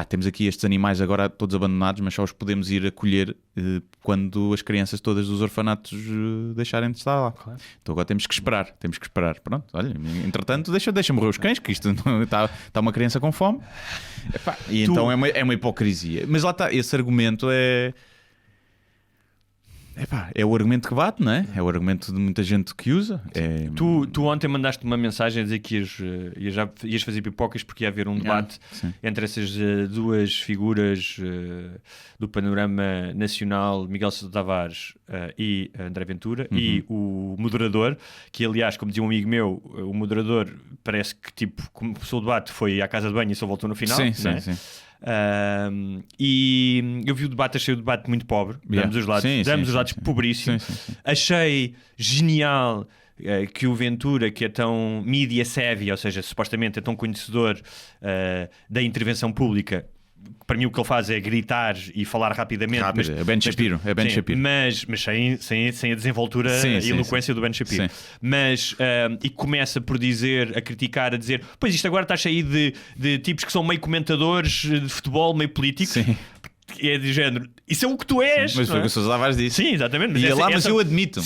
S1: Temos aqui estes animais agora todos abandonados, mas só os podemos ir acolher quando as crianças todas dos orfanatos deixarem de estar lá. Claro. Então agora temos que esperar. Pronto, olha, entretanto deixa morrer os cães, que isto está uma criança com fome. Então é uma hipocrisia. Mas lá está, esse argumento é o argumento que bate, não é? É o argumento de muita gente que usa.
S8: Tu ontem mandaste uma mensagem a dizer que ias fazer pipocas porque ia haver um debate entre essas duas figuras do panorama nacional, Miguel Sousa Tavares e André Ventura, e o moderador, que aliás, como dizia um amigo meu, o moderador parece que tipo começou o debate, foi à casa de banho e só voltou no final. Sim. E eu vi o debate, achei o debate muito pobre, damos os lados pobríssimos. Sim. Achei genial que o Ventura, que é tão media savvy, ou seja, supostamente é tão conhecedor da intervenção pública, para mim o que ele faz é gritar e falar rapidamente.
S1: É Ben Shapiro.
S8: Mas sem a desenvoltura e eloquência do Ben Shapiro. Mas, e começa por a criticar, a dizer, pois isto agora está cheio de tipos que são meio comentadores de futebol, meio políticos. Sim. É de género, isso é o que tu és.
S1: Mas foi o que o Sousa Tavares disse.
S8: Sim, exatamente.
S1: Mas eu admito.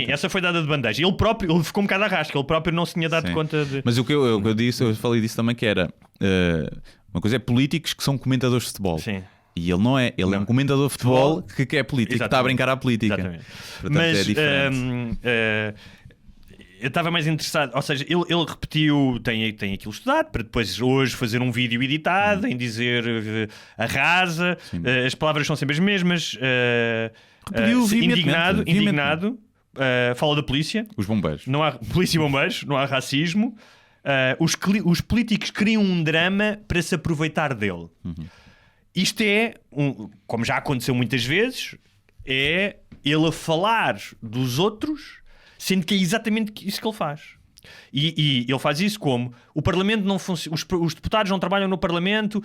S8: Essa foi dada de bandeja. Ele próprio, ele ficou um bocado à rasca, ele próprio não se tinha dado conta de...
S1: Mas o que eu disse, eu falei disso também, que era... uma coisa é políticos que são comentadores de futebol. Sim. E ele não é. Ele é um comentador de futebol que é político, que está a brincar à política.
S8: Exatamente.
S1: Portanto,
S8: mas
S1: é diferente.
S8: Eu estava mais interessado, ou seja, ele repetiu, tem aquilo estudado, para depois hoje fazer um vídeo editado em dizer arrasa, as palavras são sempre as mesmas. Indignado, fala da polícia.
S1: Os bombeiros.
S8: Não há polícia e bombeiros, não há racismo. Os políticos criam um drama para se aproveitar dele. Isto é, como já aconteceu muitas vezes, é ele a falar dos outros, sendo que é exatamente isso que ele faz. E ele faz isso como o Parlamento não funciona, os deputados não trabalham no Parlamento,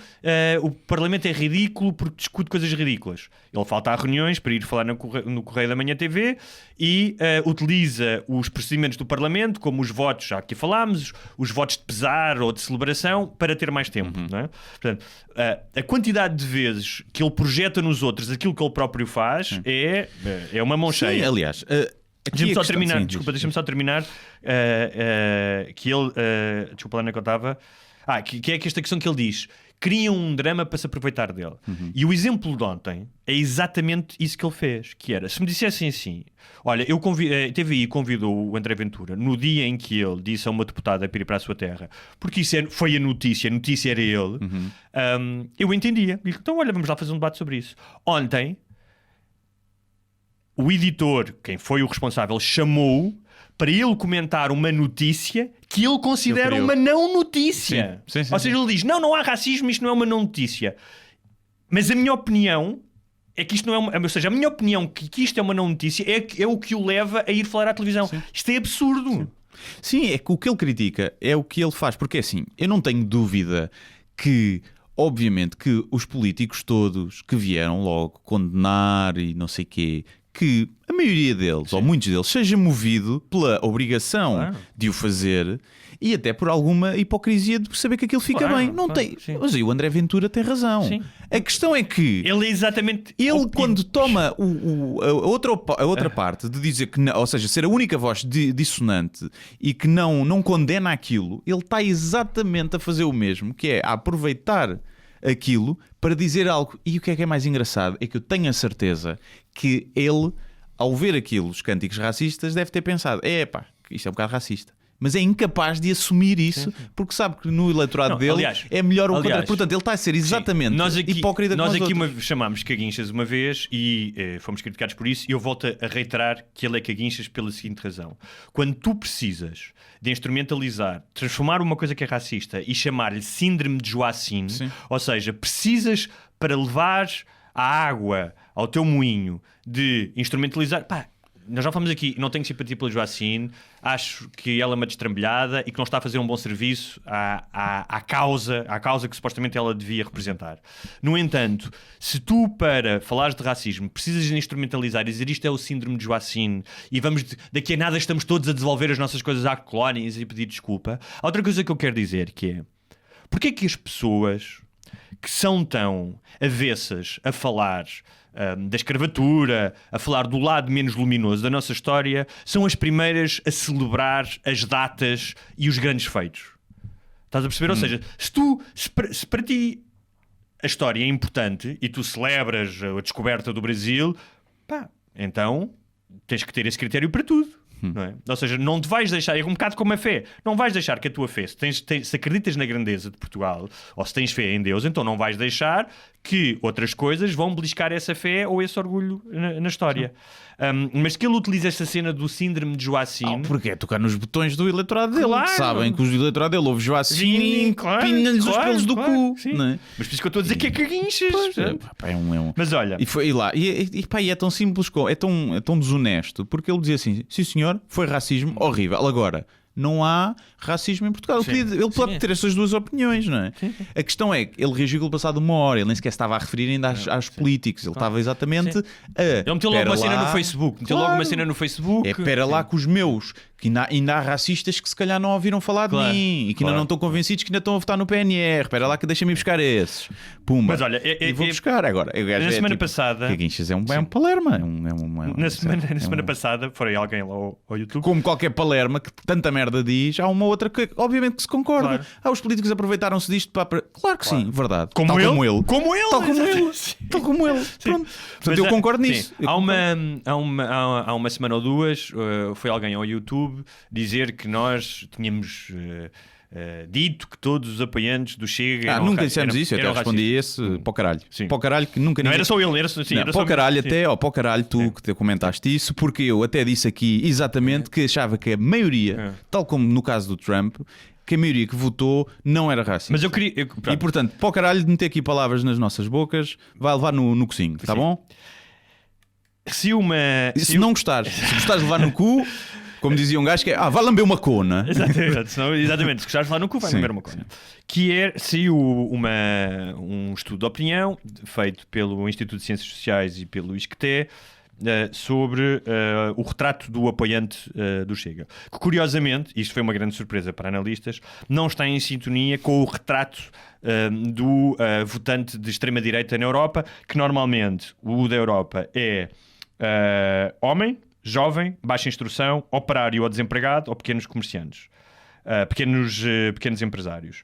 S8: o Parlamento é ridículo porque discute coisas ridículas. Ele falta a reuniões para ir falar no Correio da Manhã TV e utiliza os procedimentos do Parlamento, como os votos, já aqui falámos, os votos de pesar ou de celebração, para ter mais tempo. Não é? Portanto, a quantidade de vezes que ele projeta nos outros aquilo que ele próprio faz é uma mão cheia.
S1: Sim, aliás...
S8: Deixa-me só terminar, deixa-me só terminar que ele, desculpa lá onde é que eu estava, que é esta questão que ele diz, criam um drama para se aproveitar dele. E o exemplo de ontem é exatamente isso que ele fez, que era, se me dissessem assim, olha, a TVI convidou o André Ventura no dia em que ele disse a uma deputada para ir para a sua terra, porque isso foi a notícia era ele, eu entendia. Então olha, vamos lá fazer um debate sobre isso. Ontem, o editor, quem foi o responsável, chamou-o para ele comentar uma notícia que ele considera uma não notícia.
S1: Sim,
S8: Ou seja, ele diz, não há racismo, isto não é uma não notícia. Mas a minha opinião é que isto não é uma... Ou seja, a minha opinião que isto é uma não notícia é o que o leva a ir falar à televisão. Sim. Isto é absurdo.
S1: Sim, é que o que ele critica é o que ele faz. Porque assim, eu não tenho dúvida que... Obviamente que os políticos todos que vieram logo condenar e não sei o quê... que a maioria deles, ou muitos deles, seja movido pela obrigação de o fazer e até por alguma hipocrisia de saber que aquilo fica bem. Não tem. Mas aí o André Ventura tem razão. Sim. A questão é que
S8: ele é exatamente...
S1: Ele, quando toma a outra parte de dizer que não, ou seja, ser a única voz dissonante e que não condena aquilo, ele está exatamente a fazer o mesmo, que é a aproveitar aquilo para dizer algo. E o que é mais engraçado é que eu tenho a certeza que ele, ao ver aquilo, os cânticos racistas, deve ter pensado, isto é um bocado racista. Mas é incapaz de assumir isso, porque sabe que no eleitorado dele é melhor o contrário. Portanto, ele está a ser exatamente hipócrita com os outros.
S8: Nós aqui chamámos caguinchas uma vez e fomos criticados por isso, e eu volto a reiterar que ele é caguinchas pela seguinte razão. Quando tu precisas de instrumentalizar, transformar uma coisa que é racista e chamar-lhe síndrome de Joacine, ou seja, precisas para levar a água ao teu moinho de instrumentalizar... Nós já falamos aqui, não tenho simpatia pela Joacine, acho que ela é uma destrambelhada e que não está a fazer um bom serviço à causa que supostamente ela devia representar. No entanto, se tu, para falares de racismo, precisas de instrumentalizar e dizer isto é o síndrome de Joacine e daqui a nada estamos todos a devolver as nossas coisas à colónias e pedir desculpa, há outra coisa que eu quero dizer, que é, porque é que as pessoas que são tão avessas a falar da escravatura, a falar do lado menos luminoso da nossa história, são as primeiras a celebrar as datas e os grandes feitos? Estás a perceber? Ou seja, se para ti a história é importante e tu celebras a descoberta do Brasil, então tens que ter esse critério para tudo. Não é? Ou seja, não te vais deixar, é um bocado como a fé, não vais deixar que a tua fé, se acreditas na grandeza de Portugal ou se tens fé em Deus, então não vais deixar que outras coisas vão beliscar essa fé ou esse orgulho na história. Mas que ele utiliza esta cena do síndrome de Joacine
S1: porque é tocar nos botões do eleitorado dele.
S8: Claro.
S1: Sabem que o eleitorado dele ouve Joacine e pinha-lhes os pelos do cu.
S8: Não é? Mas por isso que eu estou a dizer que é caguinchas. Mas olha,
S1: e foi lá e é tão simples, é tão desonesto, porque ele dizia assim: sim senhor, foi racismo horrível. Agora, não há racismo em Portugal. Ele pode ter essas duas opiniões, não é? Sim. A questão é que ele reagiu pelo passado uma hora, ele nem sequer estava a referir ainda aos políticos, ele estava exatamente a...
S8: Ele meteu logo uma cena no Facebook. Espera
S1: lá que os meus, que ainda há racistas que se calhar não ouviram falar de mim e que ainda não estão convencidos que ainda estão a votar no PNR. Espera lá que deixa-me ir buscar esses. Pumba.
S8: Mas olha,
S1: e vou buscar agora.
S8: Na semana passada...
S1: Caguinchas é um palerma.
S8: Na semana passada, foi alguém lá ao YouTube.
S1: Como qualquer palerma que tanta merda diz, há uma outra que obviamente que se concorda.
S8: Claro.
S1: Os políticos aproveitaram-se disto para... Claro que sim, verdade.
S8: Como ele.
S1: Tal como ele. Pronto. Portanto, eu concordo nisso.
S8: Há uma semana ou duas foi alguém ao YouTube dizer que nós tínhamos dito que todos os apoiantes do Chega
S1: nunca dissemos isso, eu até respondi esse para o caralho. Para o caralho que nunca...
S8: Não era só ele, era
S1: para o caralho até, para o caralho tu que te comentaste isso, porque eu até disse aqui exatamente que achava que a maioria, tal como no caso do Trump, que a maioria que votou não era racista.
S8: Mas eu queria...
S1: E portanto, para o caralho de meter aqui palavras nas nossas bocas, vai levar no cocinho, está bom?
S8: Se
S1: não gostares, se gostares de levar no cu... Como dizia um gajo que é, vai lamber uma cona.
S8: Exatamente, se gostares de falar no cu, vai lamber uma cona. Que saiu um estudo de opinião feito pelo Instituto de Ciências Sociais e pelo ISCTE sobre o retrato do apoiante do Chega. Que, curiosamente, isto foi uma grande surpresa para analistas, não está em sintonia com o retrato do votante de extrema-direita na Europa, que normalmente o da Europa é homem, jovem, baixa instrução, operário ou desempregado ou pequenos comerciantes, pequenos empresários.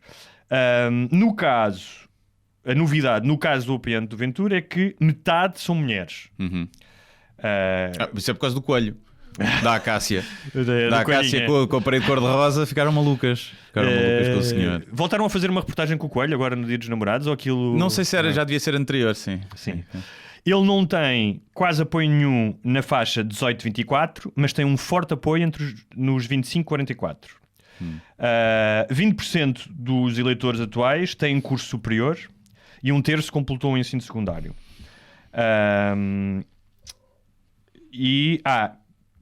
S8: A novidade no caso do apoiante do Ventura é que metade são mulheres.
S1: Isso é por causa do coelho. Da Acácia.
S8: Da
S1: Acácia com a parede cor-de-rosa ficaram malucas. Com o senhor.
S8: Voltaram a fazer uma reportagem com o Coelho agora no Dia dos Namorados? Ou aquilo...
S1: Não sei se era, já devia ser anterior, sim.
S8: Ele não tem quase apoio nenhum na faixa 18-24, mas tem um forte apoio nos 25-44. 20% dos eleitores atuais têm curso superior e 1/3 completou o ensino secundário.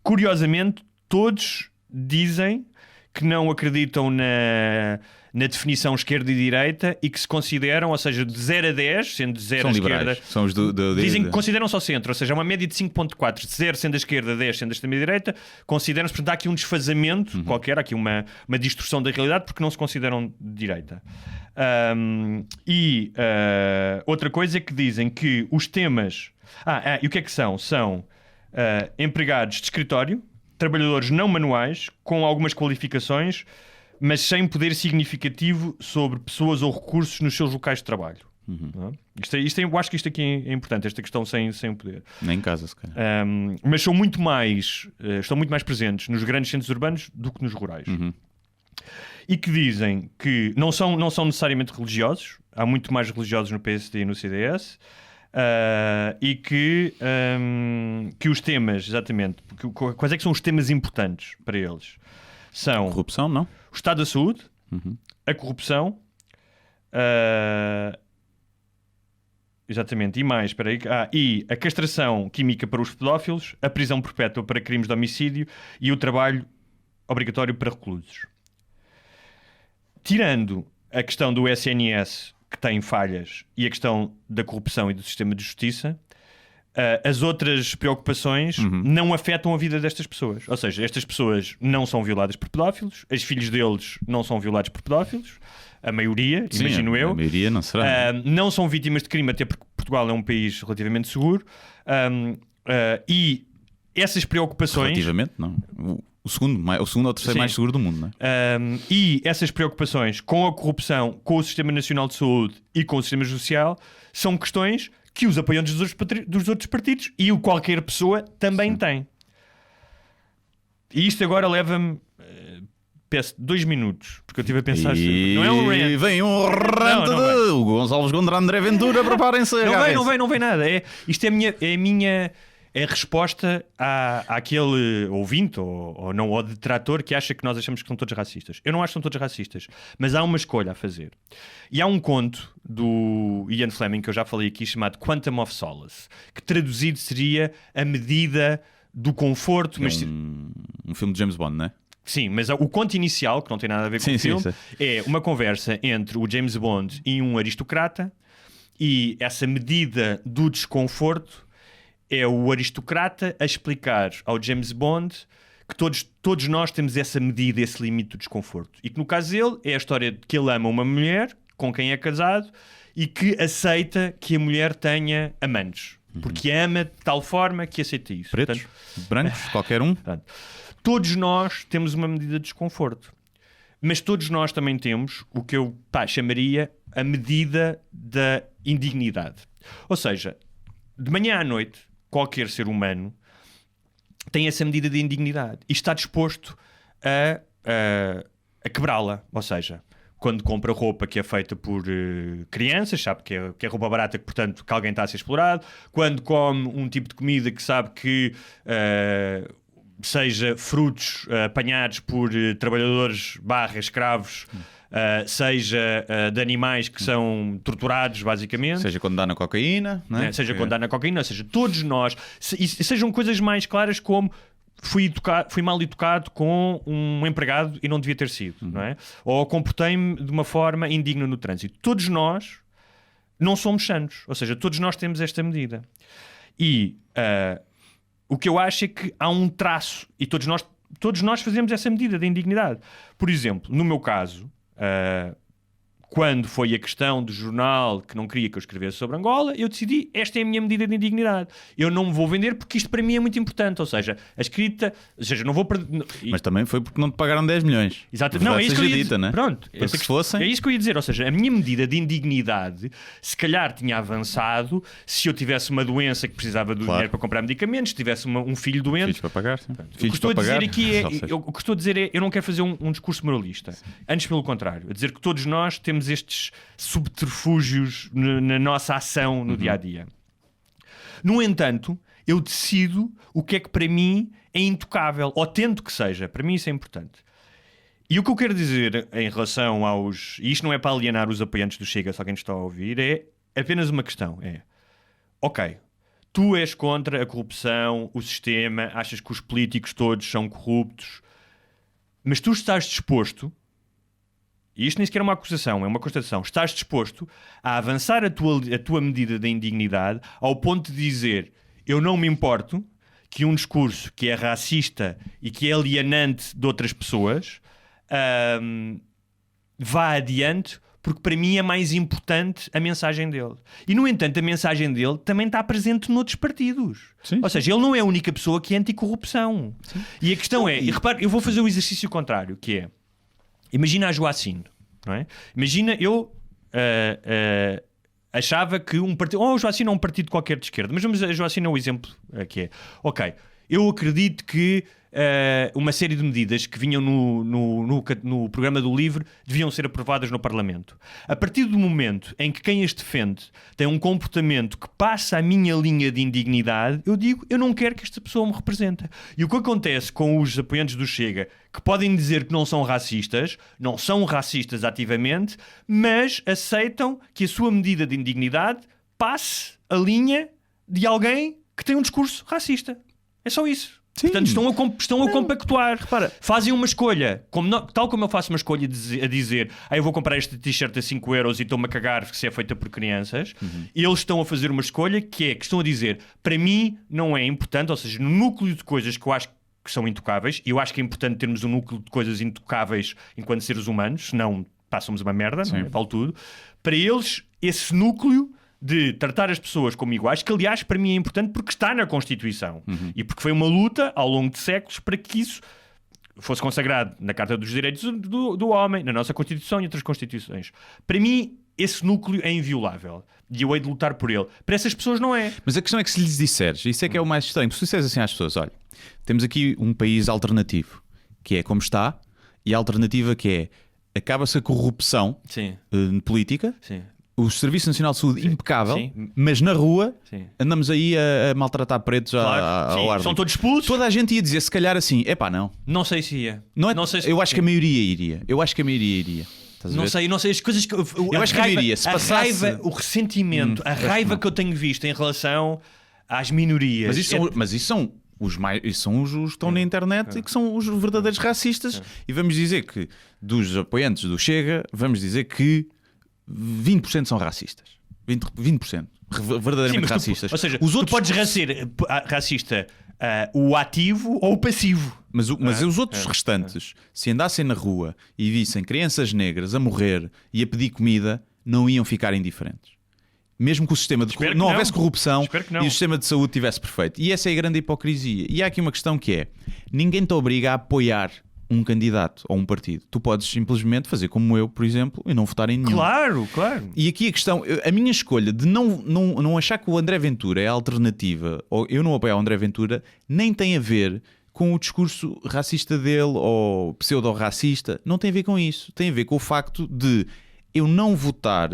S8: Curiosamente, todos dizem que não acreditam na definição esquerda e direita e que se consideram, ou seja, de 0 a 10, sendo 0 a esquerda...
S1: São os
S8: dizem que consideram só centro, ou seja, uma média de 5.4, de 0 sendo a esquerda, 10 sendo a extrema-direita, consideram-se, portanto, há aqui um desfazamento qualquer, há aqui uma distorção da realidade porque não se consideram de direita. Outra coisa é que dizem que os temas... e o que é que são? São empregados de escritório, trabalhadores não manuais, com algumas qualificações, mas sem poder significativo sobre pessoas ou recursos nos seus locais de trabalho. Eu acho que isto aqui é importante, esta questão sem o poder. Nem em
S1: casa, se calhar.
S8: Mas estão muito mais presentes nos grandes centros urbanos do que nos rurais. E que dizem que não são necessariamente religiosos, há muito mais religiosos no PSD e no CDS, e que os temas, exatamente, quais é que são os temas importantes para eles? São
S1: corrupção, não?
S8: O estado da saúde, a corrupção, exatamente, e mais, e a castração química para os pedófilos, a prisão perpétua para crimes de homicídio e o trabalho obrigatório para reclusos. Tirando a questão do SNS, que tem falhas, e a questão da corrupção e do sistema de justiça, as outras preocupações não afetam a vida destas pessoas. Ou seja, estas pessoas não são violadas por pedófilos, os filhos deles não são violados por pedófilos, a maioria,
S1: sim,
S8: imagino eu.
S1: A maioria não será.
S8: Não são vítimas de crime, até porque Portugal é um país relativamente seguro. E essas preocupações...
S1: Relativamente, não. O segundo ou terceiro mais seguro do mundo, não é?
S8: E essas preocupações com a corrupção, com o Sistema Nacional de Saúde e com o Sistema Social são questões que os apoiantes dos outros partidos e qualquer pessoa também tem. E isto agora leva-me... peço 2 minutos, porque eu estive a pensar... Não é um rant.
S1: E vem um rant de Hugo Gonçalves contra André Ventura, preparem-se.
S8: Não vem nada. Isto é a minha... É a resposta àquele ouvinte ou detrator que acha que nós achamos que são todos racistas. Eu não acho que são todos racistas, mas há uma escolha a fazer. E há um conto do Ian Fleming, que eu já falei aqui, chamado Quantum of Solace, que traduzido seria a medida do conforto.
S1: Um filme de James Bond, não é?
S8: Sim, mas o conto inicial, que não tem nada a ver com o filme, é uma conversa entre o James Bond e um aristocrata, e essa medida do desconforto é o aristocrata a explicar ao James Bond que todos nós temos essa medida, esse limite do desconforto. E que no caso dele é a história de que ele ama uma mulher com quem é casado e que aceita que a mulher tenha amantes. Porque ama de tal forma que aceita isso.
S1: Pretos, brancos, qualquer um.
S8: Portanto, todos nós temos uma medida de desconforto. Mas todos nós também temos o que eu chamaria a medida da indignidade. Ou seja, de manhã à noite, qualquer ser humano tem essa medida de indignidade e está disposto a quebrá-la. Ou seja, quando compra roupa que é feita por crianças, sabe que é roupa barata, que, portanto, que alguém está a ser explorado. Quando come um tipo de comida que sabe que seja frutos apanhados por trabalhadores escravos, seja de animais que são torturados, basicamente.
S1: Seja quando dá na cocaína, não é?
S8: Seja quando dá na cocaína, ou seja, todos nós, e sejam coisas mais claras como fui mal educado com um empregado e não devia ter sido, não é? Ou comportei-me de uma forma indigna no trânsito. Todos nós não somos santos, ou seja, todos nós temos esta medida. E o que eu acho é que há um traço, e todos nós fazemos essa medida de indignidade. Por exemplo, no meu caso, quando foi a questão do jornal que não queria que eu escrevesse sobre Angola, eu decidi, esta é a minha medida de indignidade. Eu não me vou vender porque isto para mim é muito importante. Ou seja, a escrita... Ou seja, não vou...
S1: Mas também foi porque não te pagaram 10 milhões.
S8: Exato. Não, é isso que eu ia dizer.
S1: Né?
S8: Pronto.
S1: Se fossem...
S8: É isso que eu ia dizer. Ou seja, a minha medida de indignidade se calhar tinha avançado se eu tivesse uma doença que precisava do dinheiro para comprar medicamentos, se tivesse um filho doente...
S1: Filhos para pagar, sim.
S8: O que estou a dizer aqui o que estou a dizer é, eu não quero fazer um discurso moralista. Antes, pelo contrário. A dizer que todos nós temos estes subterfúgios na nossa ação no dia-a-dia. No entanto, eu decido o que é que para mim é intocável, ou tento que seja. Para mim isso é importante. E o que eu quero dizer em relação aos... E isto não é para alienar os apoiantes do Chega, só quem está a ouvir, é apenas uma questão. Ok, tu és contra a corrupção, o sistema, achas que os políticos todos são corruptos, mas tu estás disposto... E isto nem sequer é uma acusação, é uma constatação. Estás disposto a avançar a tua medida de indignidade ao ponto de dizer, eu não me importo que um discurso que é racista e que é alienante de outras pessoas vá adiante, porque para mim é mais importante a mensagem dele. E, no entanto, a mensagem dele também está presente noutros partidos. Ou seja, ele não é a única pessoa que é anticorrupção. Sim. E a questão é, e repare, eu vou fazer o exercício contrário, que é, imagina a Joacine, não é? Imagina eu achava que um partido, ou a Joacine é um partido qualquer de esquerda, mas vamos a Joacine é o exemplo que é. Ok, eu acredito que uma série de medidas que vinham no programa do LIVRE deviam ser aprovadas no Parlamento. A partir do momento em que quem as defende tem um comportamento que passa a minha linha de indignidade, eu digo, eu não quero que esta pessoa me represente. E o que acontece com os apoiantes do Chega, que podem dizer que não são racistas ativamente, mas aceitam que a sua medida de indignidade passe a linha de alguém que tem um discurso racista. É só isso. Sim. Portanto, estão a compactuar. Repara, fazem uma escolha, tal como eu faço uma escolha a dizer eu vou comprar este t-shirt a 5 euros e estou-me a cagar se é feita por crianças. Eles estão a fazer uma escolha que estão a dizer, para mim não é importante, ou seja, no núcleo de coisas que eu acho que são intocáveis, e eu acho que é importante termos um núcleo de coisas intocáveis enquanto seres humanos, senão passamos uma merda, não é? Vale tudo. Para eles, esse núcleo de tratar as pessoas como iguais, que aliás para mim é importante porque está na Constituição e porque foi uma luta ao longo de séculos para que isso fosse consagrado na Carta dos Direitos do Homem, na nossa Constituição e outras Constituições. Para mim esse núcleo é inviolável e eu hei de lutar por ele. Para essas pessoas não é.
S1: Mas a questão é que se lhes disseres, isso é que é o mais estranho, se tu disseres assim às pessoas, olha, temos aqui um país alternativo, que é como está, e a alternativa que é, acaba-se a corrupção política.
S8: Sim.
S1: O Serviço Nacional de Saúde impecável, mas na rua andamos aí a maltratar pretos ao ar.
S8: São todos expulsos.
S1: Toda a gente ia dizer, se calhar assim, não.
S8: Não sei se ia.
S1: Não sei se... Eu acho que a maioria iria.
S8: Não sei as coisas que...
S1: Eu acho que a maioria, se passasse...
S8: A raiva, o ressentimento, a raiva que eu tenho visto em relação às minorias.
S1: Mas isso são... Os que estão na internet e que são os verdadeiros racistas. E vamos dizer que dos apoiantes do Chega, vamos dizer que 20% são racistas. 20%. Verdadeiramente racistas.
S8: Ou seja, os outros... tu podes ser racista o ativo ou o passivo.
S1: Mas os outros restantes, se andassem na rua e vissem crianças negras a morrer e a pedir comida, não iam ficar indiferentes. Mesmo que o sistema de não houvesse corrupção e o sistema de saúde estivesse perfeito. E essa é a grande hipocrisia. E há aqui uma questão que é, ninguém te obriga a apoiar um candidato ou um partido. Tu podes simplesmente fazer como eu, por exemplo, e não votar em nenhum.
S8: Claro. E
S1: aqui a questão, a minha escolha de não achar que o André Ventura é a alternativa, ou eu não apoio o André Ventura, nem tem a ver com o discurso racista dele ou pseudo-racista. Não tem a ver com isso. Tem a ver com o facto de eu não votar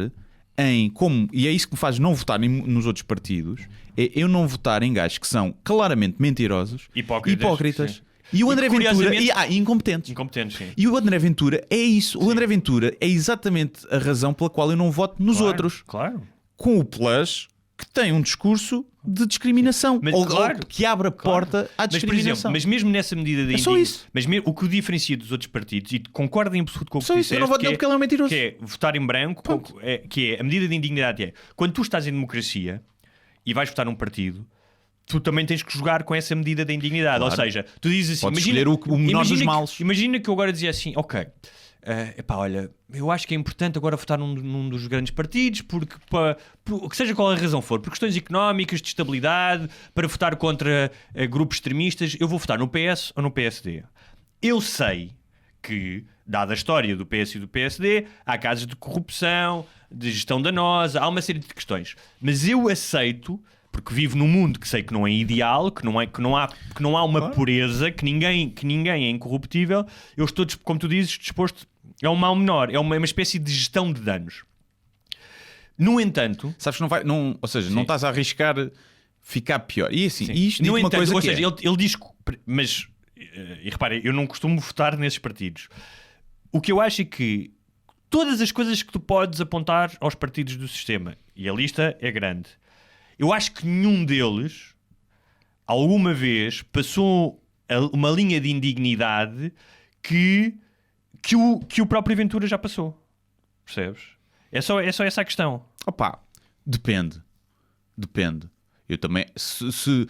S1: e é isso que me faz não votar nos outros partidos, é eu não votar em gajos que são claramente mentirosos, hipócritas. E o André Ventura... incompetentes.
S8: Sim.
S1: E o André Ventura é isso. O André Ventura é exatamente a razão pela qual eu não voto nos outros.
S8: Claro.
S1: Com o plus que tem um discurso de discriminação.
S8: Mas,
S1: ou
S8: claro,
S1: que abre a porta à
S8: Mas, por
S1: discriminação.
S8: exemplo, mas mesmo nessa medida de
S1: só isso.
S8: Mas o que o diferencia dos outros partidos, e concordo em absoluto com o que
S1: Só isso, eu não vou dizer porque ele é um mentiroso.
S8: que é votar em branco, que é a medida de indignidade é quando tu estás em democracia e vais votar num partido, tu também tens que jogar com essa medida de indignidade.
S1: Claro.
S8: Ou seja, tu dizes assim,
S1: Podes escolher o menor dos males.
S8: Imagina que eu agora dizia assim, ok, olha, eu acho que é importante agora votar num dos grandes partidos, porque que seja qual a razão for, por questões económicas, de estabilidade, para votar contra grupos extremistas, eu vou votar no PS ou no PSD. Eu sei que, dada a história do PS e do PSD, há casos de corrupção, de gestão danosa, há uma série de questões. Mas eu aceito, porque vivo num mundo que sei que não é ideal, que não há uma pureza, que ninguém é incorruptível. Eu estou, como tu dizes, disposto. É um mal menor, é uma espécie de gestão de danos. No entanto,
S1: sabes que não vai, ou seja, não estás a arriscar ficar pior. E assim, isto
S8: no
S1: uma
S8: entanto,
S1: coisa
S8: ou
S1: que
S8: seja, ele diz, mas e reparem, eu não costumo votar nesses partidos. O que eu acho é que todas as coisas que tu podes apontar aos partidos do sistema, e a lista é grande, eu acho que nenhum deles alguma vez passou uma linha de indignidade que o próprio Ventura já passou. Percebes? É só essa a questão.
S1: Opa, depende. Eu também, se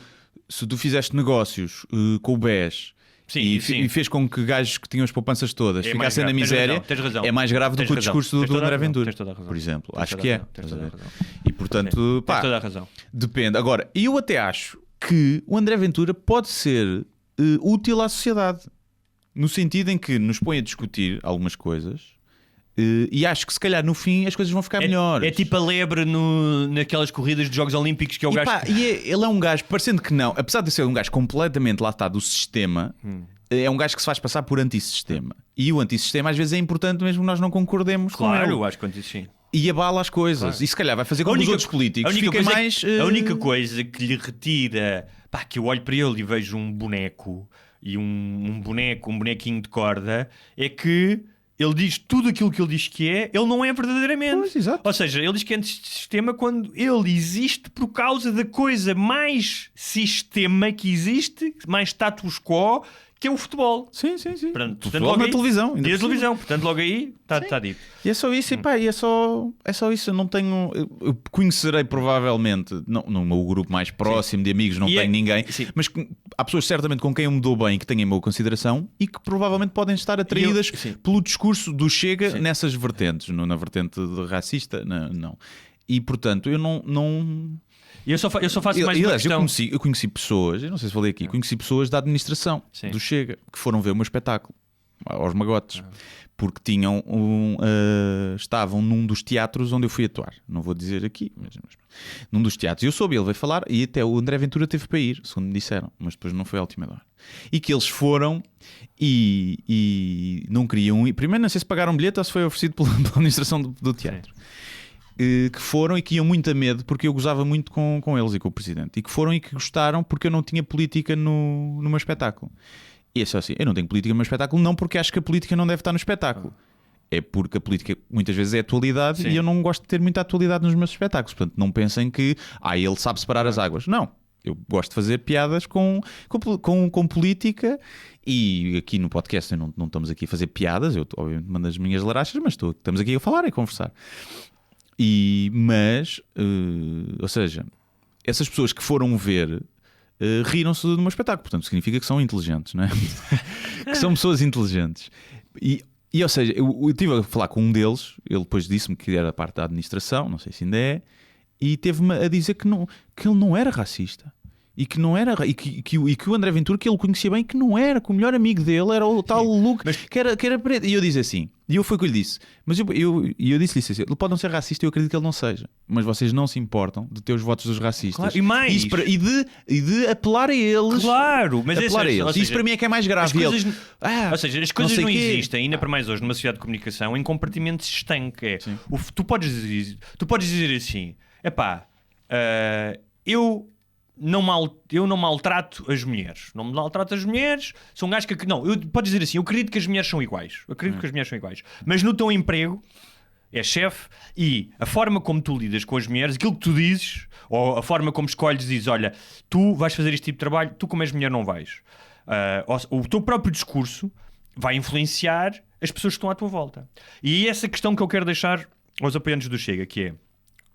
S1: tu fizeste negócios com o BES e fez com que gajos que tinham as poupanças todas ficassem na miséria,
S8: tens razão.
S1: é mais grave do que o discurso do André Ventura,
S8: tens toda a razão.
S1: por exemplo.
S8: Tens
S1: Acho
S8: toda
S1: que
S8: a
S1: é.
S8: razão. Tens toda a razão.
S1: E portanto,
S8: Tens toda a razão.
S1: Depende. Agora, eu até acho que o André Ventura pode ser útil à sociedade, no sentido em que nos põe a discutir algumas coisas. E acho que se calhar no fim as coisas vão ficar melhores.
S8: É tipo a lebre naquelas corridas de Jogos Olímpicos que é o gajo.
S1: Ele é um gajo, parecendo que não, apesar de ser um gajo completamente lá está do sistema, é um gajo que se faz passar por antissistema. E o antissistema às vezes é importante mesmo que nós não concordemos com ele.
S8: Claro, eu acho que sim.
S1: E abala as coisas. Claro. E se calhar vai fazer com que os outros políticos fiquem mais.
S8: A única coisa que lhe retira, que eu olho para ele e vejo um boneco e um bonequinho de corda, é que ele diz tudo aquilo que ele diz que é, ele não é verdadeiramente.
S1: Pois, exato.
S8: Ou seja, ele diz que é antissistema quando ele existe por causa da coisa mais sistema que existe, mais status quo, que é o futebol.
S1: Sim.
S8: Portanto,
S1: futebol na
S8: aí,
S1: televisão.
S8: E a televisão. Portanto, logo aí está dito.
S1: E é só isso, e é só isso. Eu não tenho. Eu conhecerei provavelmente, não, no meu grupo mais próximo de amigos, não tenho ninguém, mas há pessoas certamente com quem eu me dou bem, que têm a minha consideração e que provavelmente podem estar atraídas pelo discurso do Chega nessas vertentes, na vertente racista, não. E portanto, eu não...
S8: Eu só faço mais uma questão.
S1: Eu conheci pessoas, eu não sei se falei aqui, conheci pessoas da administração do Chega que foram ver o meu espetáculo aos magotes, porque tinham estavam num dos teatros onde eu fui atuar. Não vou dizer aqui, mas num dos teatros. Eu soube, ele veio falar e até o André Ventura teve para ir, segundo me disseram, mas depois não foi à última hora. E que eles foram e não queriam ir. Primeiro não sei se pagaram um bilhete ou se foi oferecido pela administração do teatro. Que foram e que iam muito a medo porque eu gozava muito com eles e com o presidente, e que foram e que gostaram porque eu não tinha política no meu espetáculo. E é só assim, eu não tenho política no meu espetáculo não porque acho que a política não deve estar no espetáculo, é porque a política muitas vezes é atualidade. E eu não gosto de ter muita atualidade nos meus espetáculos, portanto não pensem que ele sabe separar as águas. Não, eu gosto de fazer piadas com política. E aqui no podcast não estamos aqui a fazer piadas, eu obviamente mando as minhas larachas, mas estamos aqui a falar e a conversar. Ou seja, essas pessoas que foram ver riram-se do meu espetáculo, portanto significa que são inteligentes, não é? Que são pessoas inteligentes. E ou seja, eu estive a falar com um deles, ele depois disse-me que era parte da administração, não sei se ainda é, e teve-me a dizer que ele não era racista. E que não era, e que o André Ventura, que ele conhecia bem, que não era, que o melhor amigo dele era o tal Luke, que era preto. E eu disse assim, e foi o que eu lhe disse, mas eu disse-lhe assim, ele pode não ser racista, eu acredito que ele não seja, mas vocês não se importam de ter os votos dos racistas.
S8: Claro, e mais
S1: e de apelar a eles.
S8: Claro, mas
S1: apelar a eles. Isso para mim é que é mais grave.
S8: Ou seja, as coisas não existem, ainda para mais hoje, numa sociedade de comunicação, em compartimentos estanques. Tu podes dizer assim, eu não maltrato as mulheres. Não me maltrato as mulheres. Sou um gajo que... Não, podes dizer assim, eu acredito que as mulheres são iguais. Mas no teu emprego, é chefe, e a forma como tu lidas com as mulheres, aquilo que tu dizes, ou a forma como escolhes, dizes, olha, tu vais fazer este tipo de trabalho, tu como és mulher não vais. O teu próprio discurso vai influenciar as pessoas que estão à tua volta. E é essa questão que eu quero deixar aos apoiantes do Chega, que é,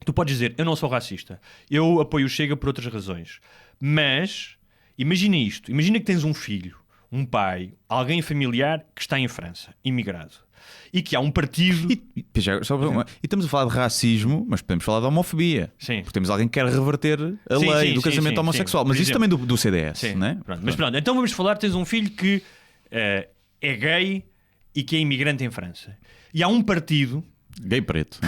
S8: tu podes dizer, eu não sou racista, eu apoio o Chega por outras razões, mas imagina isto, imagina que tens um filho, um pai, alguém familiar que está em França, imigrado, e que há um partido...
S1: E estamos a falar de racismo, mas podemos falar de homofobia.
S8: Sim.
S1: Porque temos alguém que quer reverter a lei do casamento homossexual. Mas isso também do CDS,
S8: sim.
S1: não é?
S8: Mas pronto, então vamos falar, tens um filho que é gay e que é imigrante em França. E há um partido...
S1: Gay preto.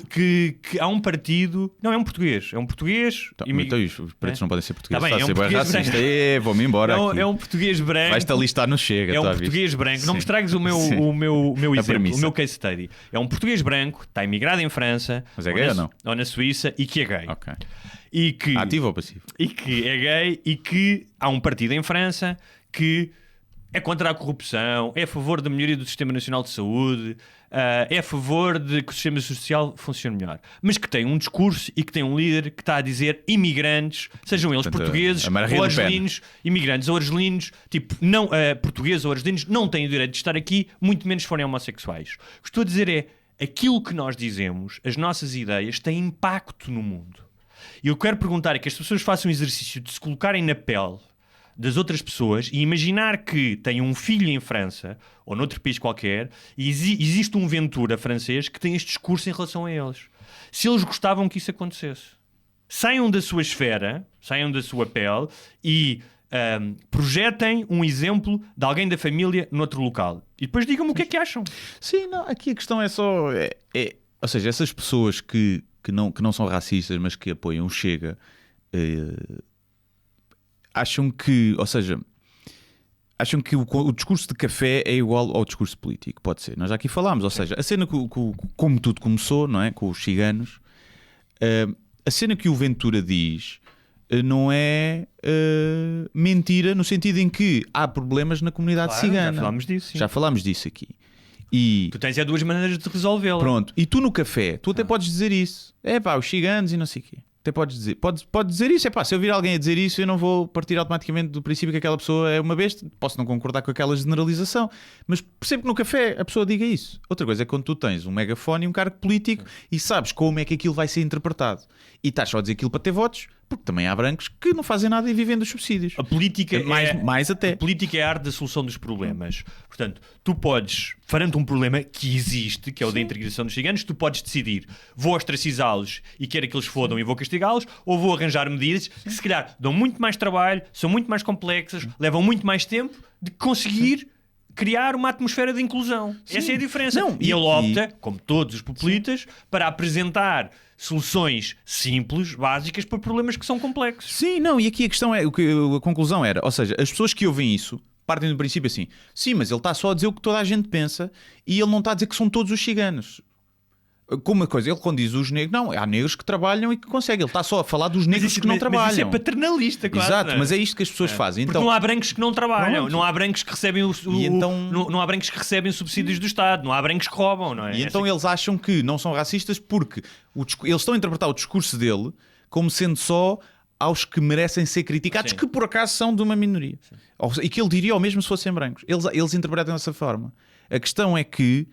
S8: Que há um partido... Não, é um português. É um português...
S1: Então, os pretos não podem ser portugueses.
S8: Tá bem,
S1: Está a ser bem racista. Vou-me embora aqui.
S8: É um português branco.
S1: Vais-te alistar no Chega.
S8: É um português branco.
S1: Sim.
S8: Não me estragues o meu exemplo,
S1: premissa.
S8: o meu case study. É um português branco, está imigrado em França...
S1: Mas é gay ou não?
S8: Ou na Suíça, e que é gay.
S1: Ok.
S8: E que,
S1: ativo ou passivo?
S8: E que é gay e que há um partido em França que é contra a corrupção, é a favor da melhoria do Sistema Nacional de Saúde, é a favor de que o sistema social funcione melhor. Mas que tem um discurso e que tem um líder que está a dizer imigrantes, sejam eles portugueses ou argelinos, imigrantes ou argelinos, tipo, não, portugueses ou argelinos, não têm o direito de estar aqui, muito menos forem homossexuais. O que estou a dizer é, aquilo que nós dizemos, as nossas ideias, têm impacto no mundo. E eu quero perguntar é que as pessoas façam o exercício de se colocarem na pele das outras pessoas e imaginar que têm um filho em França ou noutro país qualquer e existe um Ventura francês que tem este discurso em relação a eles. Se eles gostavam que isso acontecesse. Saiam da sua esfera, saiam da sua pele e projetem um exemplo de alguém da família noutro local. E depois digam-me o que é que acham.
S1: Sim, não, aqui a questão é só... ou seja, essas pessoas que não são racistas, mas que apoiam o Chega... acham que o discurso de café é igual ao discurso político, pode ser. Nós já aqui falámos, ou seja, a cena como tudo começou, não é? Com os ciganos, a cena que o Ventura diz não é mentira, no sentido em que há problemas na comunidade cigana.
S8: Já falámos disso. Sim.
S1: Já falámos disso aqui. E
S8: tu tens duas maneiras de resolvê-la.
S1: Pronto, e tu no café, tu até podes dizer isso. Os ciganos e não sei o quê. Até podes dizer, pode dizer isso. Se eu vir alguém a dizer isso, eu não vou partir automaticamente do princípio que aquela pessoa é uma besta. Posso não concordar com aquela generalização, mas percebo que no café a pessoa diga isso. Outra coisa é quando tu tens um megafone e um cargo político e sabes como é que aquilo vai ser interpretado. E estás só a dizer aquilo para ter votos, porque também há brancos que não fazem nada e vivem dos subsídios.
S8: A política
S1: mais até.
S8: A política é a arte da solução dos problemas. Portanto, tu podes, perante um problema que existe, que é o da integração dos ciganos, tu podes decidir, vou ostracizá-los e quero que eles fodam e vou castigá-los, ou vou arranjar medidas que se calhar dão muito mais trabalho, são muito mais complexas, levam muito mais tempo de conseguir criar uma atmosfera de inclusão. Sim. Essa é a diferença. E ele opta, como todos os populistas, para apresentar soluções simples, básicas, para problemas que são complexos.
S1: Sim, não, e aqui a questão é, a conclusão era, ou seja, as pessoas que ouvem isso partem do princípio assim, sim, mas ele está só a dizer o que toda a gente pensa e ele não está a dizer que são todos os ciganos. Como uma coisa, ele quando diz os negros, não, há negros que trabalham e que conseguem, ele está só a falar dos negros que não trabalham. Mas
S8: isso é paternalista, quase.
S1: Exato, mas é isto que as pessoas fazem.
S8: Porque não há brancos que não trabalham, não há brancos que recebem não há brancos que recebem subsídios do Estado, não há brancos que roubam, não é?
S1: E então eles acham que não são racistas porque eles estão a interpretar o discurso dele como sendo só aos que merecem ser criticados, que por acaso são de uma minoria. E que ele diria o mesmo se fossem brancos. Eles interpretam dessa forma. A questão é que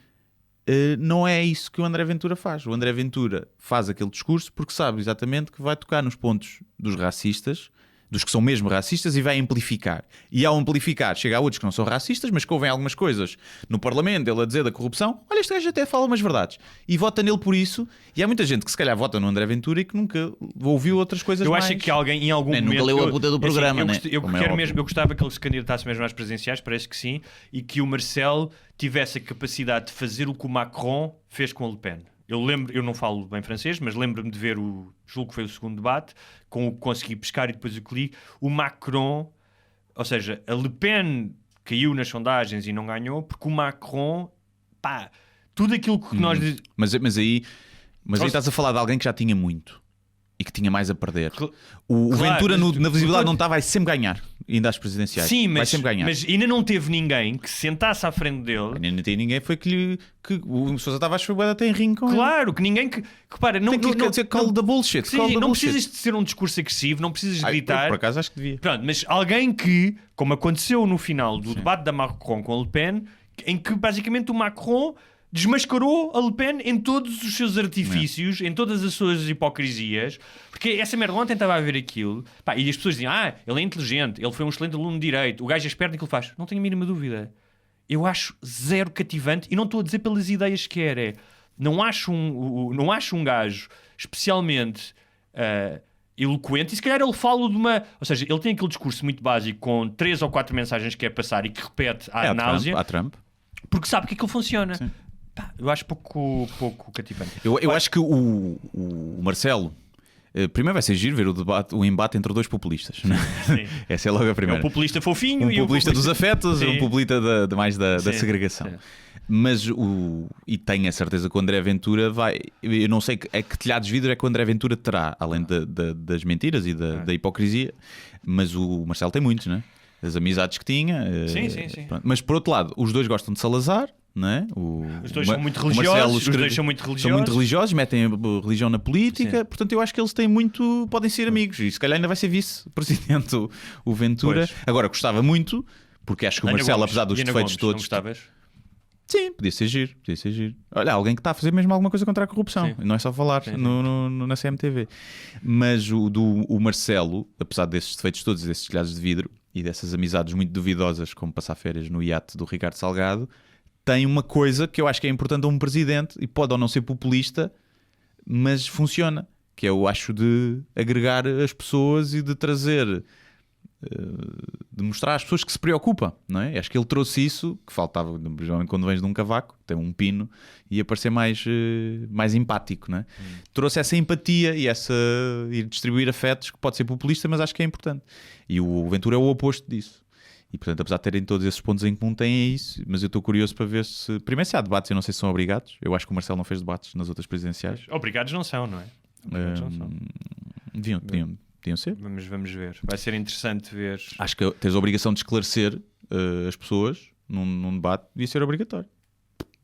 S1: não é isso que o André Ventura faz. O André Ventura faz aquele discurso porque sabe exatamente que vai tocar nos pontos dos racistas, dos que são mesmo racistas, e vai amplificar. E ao amplificar, chega a outros que não são racistas, mas que ouvem algumas coisas no Parlamento, ele a dizer da corrupção, olha, este gajo até fala umas verdades. E vota nele por isso. E há muita gente que se calhar vota no André Ventura e que nunca ouviu outras coisas mais.
S8: Eu acho que alguém, em algum momento...
S1: Nunca leu a puta do programa,
S8: eu gostava que ele se candidatasse mesmo às presidenciais, parece que sim, e que o Marcelo tivesse a capacidade de fazer o que o Macron fez com a Le Pen. Eu não falo bem francês, mas lembro-me de ver julgo que foi o segundo debate, com o que consegui pescar e depois o que li, o Macron, ou seja, a Le Pen caiu nas sondagens e não ganhou, porque o Macron, tudo aquilo que nós...
S1: Mas aí estás a falar de alguém que já tinha muito. E que tinha mais a perder. O
S8: Claro,
S1: Ventura
S8: mas
S1: na visibilidade não está, vai sempre ganhar, ainda às presidenciais.
S8: Sim,
S1: vai sempre ganhar.
S8: mas ainda não teve ninguém que se sentasse à frente dele.
S1: Ainda não tem ninguém, foi que o Sousa Tavares foi até em ringue com ele.
S8: Claro, que ninguém que para, não,
S1: Tem que
S8: não,
S1: dizer call the bullshit.
S8: sim,
S1: call the
S8: não
S1: bullshit.
S8: precisas de ser um discurso agressivo, não precisas de
S1: Ai,
S8: gritar.
S1: por acaso acho que devia.
S8: Pronto, mas alguém que, como aconteceu no final do debate da Macron com a Le Pen, em que basicamente o Macron desmascarou a Le Pen em todos os seus artifícios, em todas as suas hipocrisias, porque essa merda, ontem estava a ver aquilo, pá, e as pessoas diziam, ele é inteligente, ele foi um excelente aluno de Direito, o gajo é esperto naquilo que faz. Não tenho a mínima dúvida. Eu acho zero cativante, e não estou a dizer pelas ideias que quer, não acho um gajo especialmente eloquente, e se calhar ele fala de uma... Ou seja, ele tem aquele discurso muito básico com 3 ou 4 mensagens que quer passar e que repete à náusea,
S1: A Trump.
S8: porque sabe que aquilo funciona. Pá, eu acho pouco cativante.
S1: Eu acho que o Marcelo primeiro vai ser giro ver o embate entre dois populistas, né? Essa é logo a
S8: É
S1: primeira.
S8: um populista fofinho
S1: e populista dos afetos,
S8: Sim.
S1: um populista mais da segregação.
S8: Sim.
S1: Mas e tenho a certeza que o André Ventura vai. Eu não sei que telhados de vidro é que o André Ventura terá, além das mentiras e da hipocrisia, mas o Marcelo tem muitos, né? As amizades que tinha.
S8: Sim.
S1: Pronto. Mas por outro lado, os dois gostam de Salazar. Não é?
S8: Os dois são muito
S1: o Marcelo
S8: religiosos, os dois são muito religiosos.
S1: metem a religião na política,
S8: Sim.
S1: portanto eu acho que eles têm muito, podem ser amigos, e se calhar ainda vai ser vice-presidente o Ventura.
S8: Pois.
S1: Agora gostava muito, porque acho que o
S8: Ana
S1: Marcelo,
S8: Gomes,
S1: apesar dos
S8: Ana
S1: defeitos
S8: Gomes, não
S1: todos,
S8: gostavas?
S1: sim, podia ser giro. Olha, alguém que está a fazer mesmo alguma coisa contra a corrupção,
S8: Sim.
S1: não é só falar
S8: Sim.
S1: na CMTV. Mas o Marcelo, apesar desses defeitos todos, desses telhados de vidro e dessas amizades muito duvidosas, como passar férias no iate do Ricardo Salgado, tem uma coisa que eu acho que é importante a um presidente, e pode ou não ser populista, mas funciona, que é, eu acho, de agregar as pessoas e de trazer, de mostrar às pessoas que se preocupam, não é? Acho que ele trouxe isso, que faltava, principalmente quando vens de um cavaco, tem um pino, ia parecer mais empático, não é? Trouxe essa empatia e distribuir afetos, que pode ser populista, mas acho que é importante. E o Ventura é o oposto disso. E, portanto, apesar de terem todos esses pontos em comum, têm isso. Mas eu estou curioso para ver se... Primeiro, se há debates, eu não sei se são obrigados. Eu acho que o Marcelo não fez debates nas outras presidenciais.
S8: Obrigados não são, não é? Obrigados não são.
S1: Deviam ser.
S8: Vamos ver. Vai ser interessante ver.
S1: Acho que tens a obrigação de esclarecer as pessoas num debate. Devia ser obrigatório.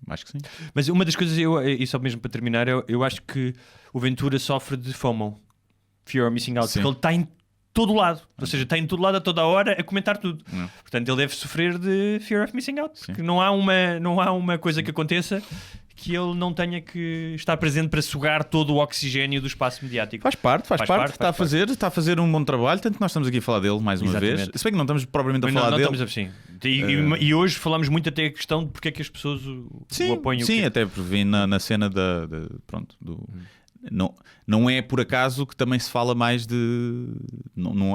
S1: Acho que sim.
S8: Mas uma das coisas, e só mesmo para terminar, eu acho que o Ventura sofre de FOMO. Fear of Missing Out.
S1: Sim.
S8: Porque ele está em todo lado. Ou seja, está em todo lado a toda a hora a comentar tudo. Portanto, ele deve sofrer de Fear of Missing Out. Porque não há uma coisa que aconteça que ele não tenha que estar presente para sugar todo o oxigênio do espaço mediático.
S1: Faz parte. Está a fazer um bom trabalho, tanto que nós estamos aqui a falar dele mais uma
S8: Exatamente.
S1: vez. Se bem que não estamos propriamente a falar dele.
S8: Estamos assim. E hoje falamos muito até a questão de porque é que as pessoas o apoiam.
S1: Sim, até porque vim na cena não é por acaso que também se fala mais de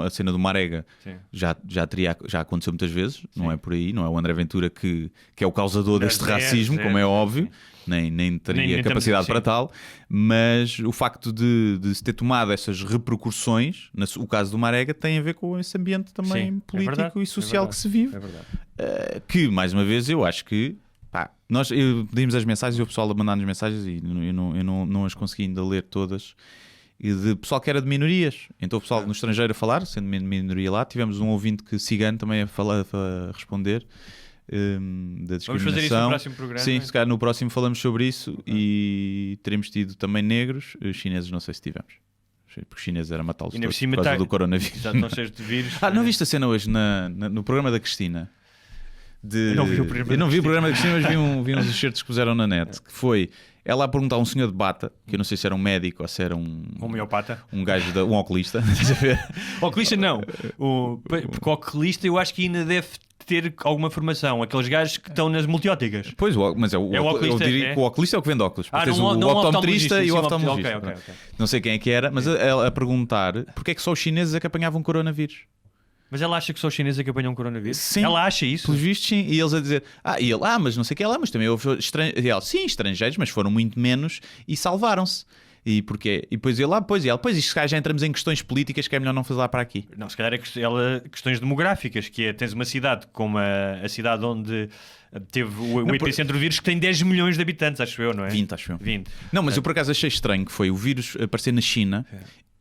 S1: a cena do Marega.
S8: Sim.
S1: Já aconteceu muitas vezes. Não é por aí, não é o André Ventura que é o causador deste racismo, como é óbvio. Nem teria capacidade para tal, mas o facto de se ter tomado essas repercussões, o caso do Marega, tem a ver com esse ambiente também político e social que se vive.
S8: É verdade.
S1: Que, mais uma vez, eu acho que nós pedimos as mensagens e o pessoal a mandar-nos mensagens e eu não as consegui ainda ler todas. E de pessoal que era de minorias, então o pessoal no estrangeiro a falar, sendo minoria lá, tivemos um ouvinte cigano também a responder. Da discriminação.
S8: Vamos fazer isso no próximo programa.
S1: Sim, se calhar no próximo falamos sobre isso. E teremos tido também negros, chineses não sei se tivemos, porque os chineses era matá-los todos por causa do coronavírus.
S8: Já estão cheios de vírus.
S1: Não viste a cena hoje no programa da Cristina?
S8: Eu não vi o programa
S1: da Cristina, mas vi uns excertos que puseram na net, que foi ela a perguntar a um senhor de bata, que eu não sei se era um médico ou se era um
S8: homeopata,
S1: um gajo, um oculista.
S8: Oculista não, porque o oculista eu acho que ainda deve ter alguma formação, aqueles gajos que estão nas multióticas.
S1: Pois, mas o oculista, eu diria que o oculista é o que vende óculos. Tens o optometrista e o oftalmologista.
S8: Okay.
S1: Não sei quem é que era, mas ela a perguntar porque é que só os chineses é que apanhavam coronavírus.
S8: Mas ela acha que só os chineses é que apanham coronavírus?
S1: Sim.
S8: Ela acha isso?
S1: Pelos vistos, sim. E eles a dizer, mas não sei o que é lá, mas também houve estrangeiros, mas foram muito menos e salvaram-se. E porquê? E depois isto já entramos em questões políticas que é melhor não fazer lá para aqui.
S8: Não, se calhar é questões demográficas, que é, tens uma cidade como a cidade onde teve o epicentro do vírus, que tem 10 milhões de habitantes, acho eu, não é?
S1: 20, acho eu.
S8: 20.
S1: Não, mas eu por acaso achei estranho que foi o vírus aparecer na China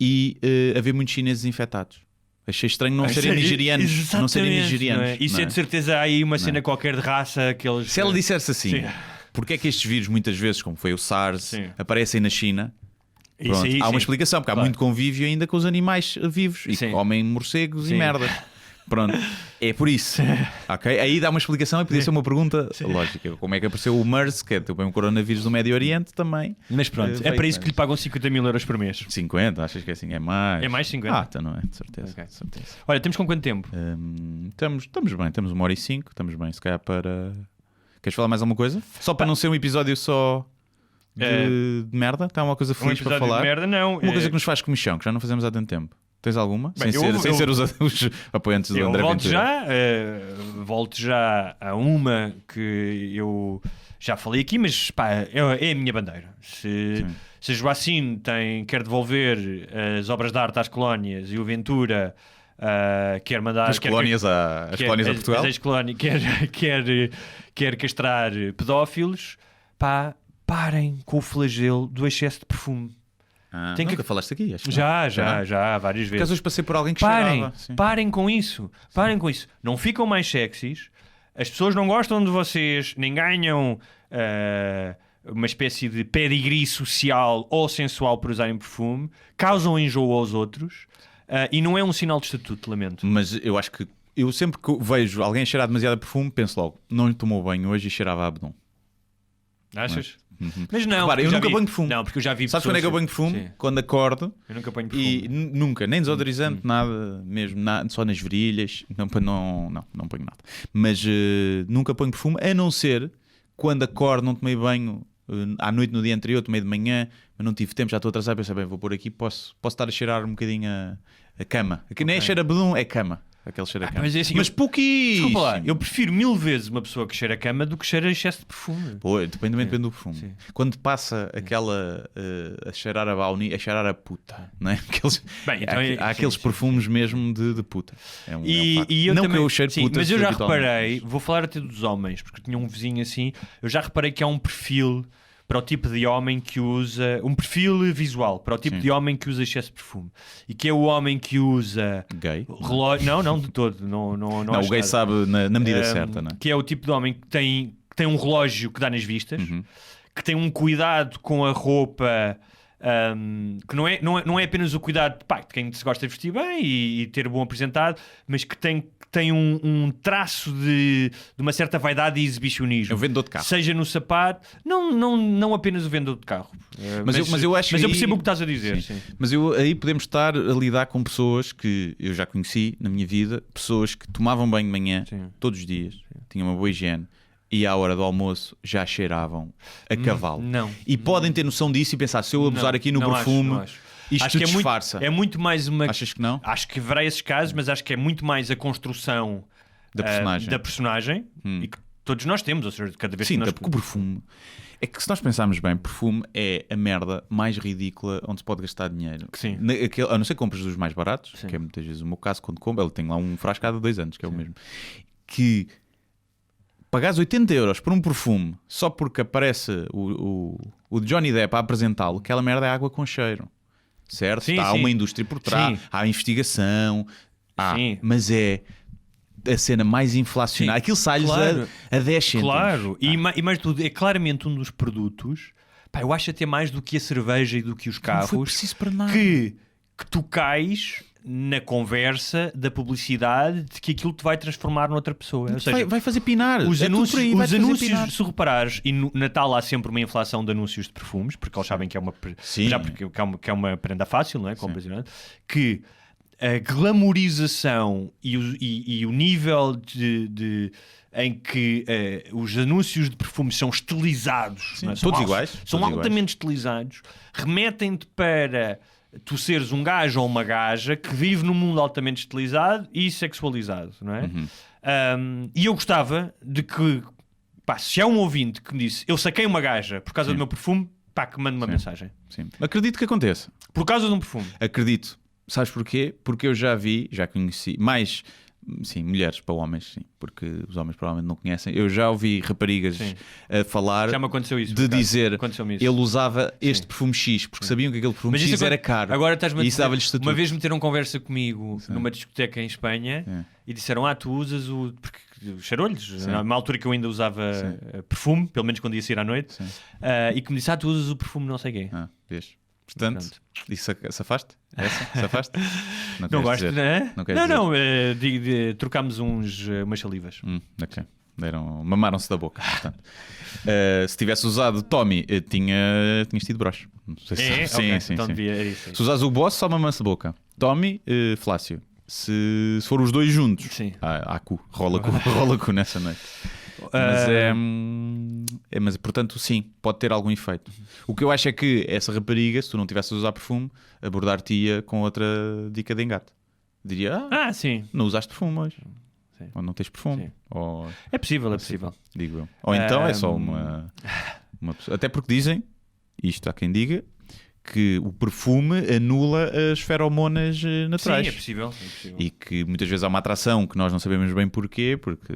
S1: e haver muitos chineses infectados. Achei estranho não serem nigerianos.
S8: Exatamente,
S1: não serem nigerianos.
S8: não é? Isso é de certeza aí uma cena qualquer de raça que eles...
S1: Se ela dissesse assim,
S8: Sim.
S1: porque é que estes vírus muitas vezes, como foi o SARS,
S8: Sim.
S1: aparecem na China?
S8: Isso
S1: Pronto,
S8: aí,
S1: há
S8: sim.
S1: uma explicação, porque há
S8: Claro.
S1: muito convívio ainda com os animais vivos e
S8: Sim.
S1: que comem morcegos
S8: Sim.
S1: e merda. Pronto, é por isso. Ok? Aí dá uma explicação e podia ser uma pergunta lógica. Como é que apareceu o MERS, que é também um coronavírus do Médio Oriente também?
S8: Mas pronto, é para isso que lhe pagam 50 mil euros por mês.
S1: 50, achas que é assim? É mais?
S8: É mais 50?
S1: Ah, então não é, de certeza.
S8: Ok.
S1: de certeza.
S8: Olha, temos com quanto tempo?
S1: Estamos bem, temos 1h05, estamos bem, se calhar para... Queres falar mais alguma coisa? Só para não ser um episódio só de merda? Tem alguma coisa feliz para falar?
S8: de merda, não.
S1: Uma coisa que nos faz comichão, que já não fazemos há tanto tempo. Tens alguma?
S8: Bem,
S1: sem ser os apoiantes do André
S8: volto
S1: Ventura.
S8: volto já a uma que eu já falei aqui, mas pá, é a minha bandeira. Se Joacim quer devolver as obras de arte às colónias e o Ventura quer mandar...
S1: As colónias a Portugal?
S8: As ex-colónias quer castrar pedófilos, pá, parem com o flagelo do excesso de perfume. Tem
S1: Nunca
S8: que...
S1: falaste aqui, acho que
S8: Já, várias
S1: Por
S8: vezes.
S1: acaso hoje passei por alguém que
S8: Parem,
S1: cheirava. Sim.
S8: parem com isso. Parem com isso. Não ficam mais sexys. As pessoas não gostam de vocês, nem ganham uma espécie de pedigree social ou sensual por usarem perfume. Causam enjoo aos outros. E não é um sinal de estatuto, lamento.
S1: Mas eu acho que eu sempre que vejo alguém cheirar demasiado perfume, penso logo, não lhe tomou banho hoje e cheirava a abdom.
S8: Achas? Mas não,
S1: Repara, eu
S8: já
S1: nunca
S8: vi...
S1: banho perfume.
S8: Não, porque eu já vi
S1: Sabes quando é que eu banho perfume?
S8: Sim.
S1: Quando acordo.
S8: Eu nunca ponho perfume.
S1: E nunca, nem desodorizante, nada mesmo, só nas virilhas, não ponho nada. Mas nunca ponho perfume, a não ser quando acordo, não tomei banho à noite no dia anterior, tomei de manhã, mas não tive tempo, já estou atrasado, pensei, bem, vou pôr aqui, posso estar a cheirar um bocadinho a cama. Aqui nem é cheiro a bedum, é cama. Aquele cheiro a cama.
S8: Mas, é assim,
S1: mas pouquíssimo.
S8: Desculpa lá, eu prefiro 1000 vezes uma pessoa que cheira a cama do que cheira a excesso de perfume.
S1: Pô, depende do perfume.
S8: Sim.
S1: Quando passa aquela a cheirar a baunilha, a cheirar a puta, não é?
S8: Bem, então
S1: há aqueles perfumes mesmo de puta. É um facto.
S8: E eu
S1: não
S8: também,
S1: que eu cheiro
S8: sim,
S1: puta.
S8: mas eu já
S1: habitualmente.
S8: reparei, vou falar até dos homens, porque eu tinha um vizinho assim, eu já reparei que há um perfil para o tipo de homem que usa, um perfil visual para o tipo de homem que usa excesso de perfume, e que é o homem que usa
S1: Gay?
S8: relógio, não de todo, não
S1: Não,
S8: acho
S1: o gay
S8: nada.
S1: sabe na medida certa, não é?
S8: Que é o tipo de homem que tem um relógio que dá nas vistas, que tem um cuidado com a roupa, que não é apenas o cuidado de quem se gosta de vestir bem e ter bom apresentado, mas que tem um traço de uma certa vaidade e exibicionismo.
S1: É o vendedor de carro.
S8: Seja no sapato, não apenas o vendedor de carro.
S1: Mas eu acho
S8: mas eu
S1: aí-
S8: percebo o que estás a dizer.
S1: Sim.
S8: Sim.
S1: Mas aí podemos estar a lidar com pessoas que eu já conheci na minha vida, pessoas que tomavam banho de manhã
S8: Sim.
S1: todos os dias, tinham uma boa higiene e à hora do almoço já cheiravam a cavalo.
S8: não.
S1: E podem ter noção disso e pensar, se eu abusar aqui no
S8: não
S1: perfume,
S8: acho, não acho.
S1: isto
S8: Acho que
S1: disfarça.
S8: é muito mais uma...
S1: Achas que não?
S8: Acho que haverá esses casos, mas acho que é muito mais a construção
S1: Da personagem.
S8: e que todos nós temos, ou seja, cada vez
S1: Sim,
S8: que nós...
S1: porque o perfume é que se nós pensarmos bem, perfume é a merda mais ridícula onde se pode gastar dinheiro.
S8: Sim.
S1: A não ser que compras dos mais baratos,
S8: Sim.
S1: que é muitas vezes o meu caso, quando compro, ele tem lá um frasco há 2 anos, que é o mesmo. Que pagares 80 euros por um perfume só porque aparece o Johnny Depp a apresentá-lo, aquela merda é água com cheiro. Certo?
S8: Sim,
S1: Há
S8: sim.
S1: uma indústria por trás,
S8: Sim.
S1: há investigação,
S8: Sim.
S1: mas é a cena mais inflacionada.
S8: Sim,
S1: Aquilo sai-lhes
S8: claro.
S1: a 10 cêntimos.
S8: Claro, e mais de tudo, é claramente um dos produtos, eu acho até mais do que a cerveja e do que os
S1: Não
S8: carros,
S1: foi preciso para nada.
S8: que tu cais na conversa da publicidade de que aquilo te vai transformar noutra pessoa. Ou seja,
S1: vai fazer pinar.
S8: os
S1: É tudo
S8: anúncios,
S1: por aí, vai-te
S8: os
S1: fazer
S8: anúncios
S1: pinar.
S8: se reparares, e no Natal há sempre uma inflação de anúncios de perfumes, porque eles sabem que é uma,
S1: Sim.
S8: já porque que é uma prenda fácil, não é? Que a glamorização e o nível em que os anúncios de perfumes são estilizados,
S1: Sim,
S8: não é?
S1: todos
S8: São
S1: iguais,
S8: são
S1: todos
S8: altamente estilizados, remetem-te para tu seres um gajo ou uma gaja que vive num mundo altamente estilizado e sexualizado, não é? E eu gostava de que, se há um ouvinte que me disse eu saquei uma gaja por causa do meu perfume, que mande uma mensagem.
S1: Sim. Acredito que aconteça.
S8: Por causa de um perfume.
S1: Acredito. Sabes porquê? Porque eu já conheci mais sim, mulheres para homens, sim, porque os homens provavelmente não conhecem. Eu já ouvi raparigas a falar
S8: Já me aconteceu isso,
S1: de
S8: por acaso.
S1: dizer
S8: Aconteceu-me isso.
S1: ele usava este perfume X, porque sabiam que aquele perfume X era caro.
S8: Agora estás-me a
S1: e isso
S8: dizer-
S1: dava-lhe estatuto.
S8: Uma vez meteram conversa comigo numa discoteca em Espanha e disseram: tu usas o. Porque cheirou-lhes, na altura que eu ainda usava perfume, pelo menos quando ia sair à noite, e que me disse: tu usas o perfume não sei quê.
S1: Vês? Portanto, isso safaste? Essa? Safaste?
S8: Não
S1: queres
S8: gosto,
S1: dizer.
S8: não
S1: queres
S8: é? Trocámos umas salivas.
S1: Ok. Mamaram-se da boca. Portanto. Se tivesse usado Tommy, tinhas tido broche. Não sei se
S8: Ok,
S1: sim.
S8: então devia, era isso.
S1: Se usares o Boss, só mamam-se da boca. Tommy, Flácio. Se for os dois juntos, há cu. Rola cu nessa noite. Mas portanto, sim, pode ter algum efeito. O que eu acho é que essa rapariga, se tu não tivesses a usar perfume, abordar-te-ia com outra dica de engate. Diria:
S8: sim.
S1: não usaste perfume hoje.
S8: Sim.
S1: Ou não tens perfume.
S8: Sim.
S1: Ou,
S8: É possível.
S1: digo eu. Ou então é só uma pessoa. Até porque dizem, isto há quem diga, que o perfume anula as feromonas naturais.
S8: Sim, é possível.
S1: E que muitas vezes há uma atração que nós não sabemos bem porquê, porque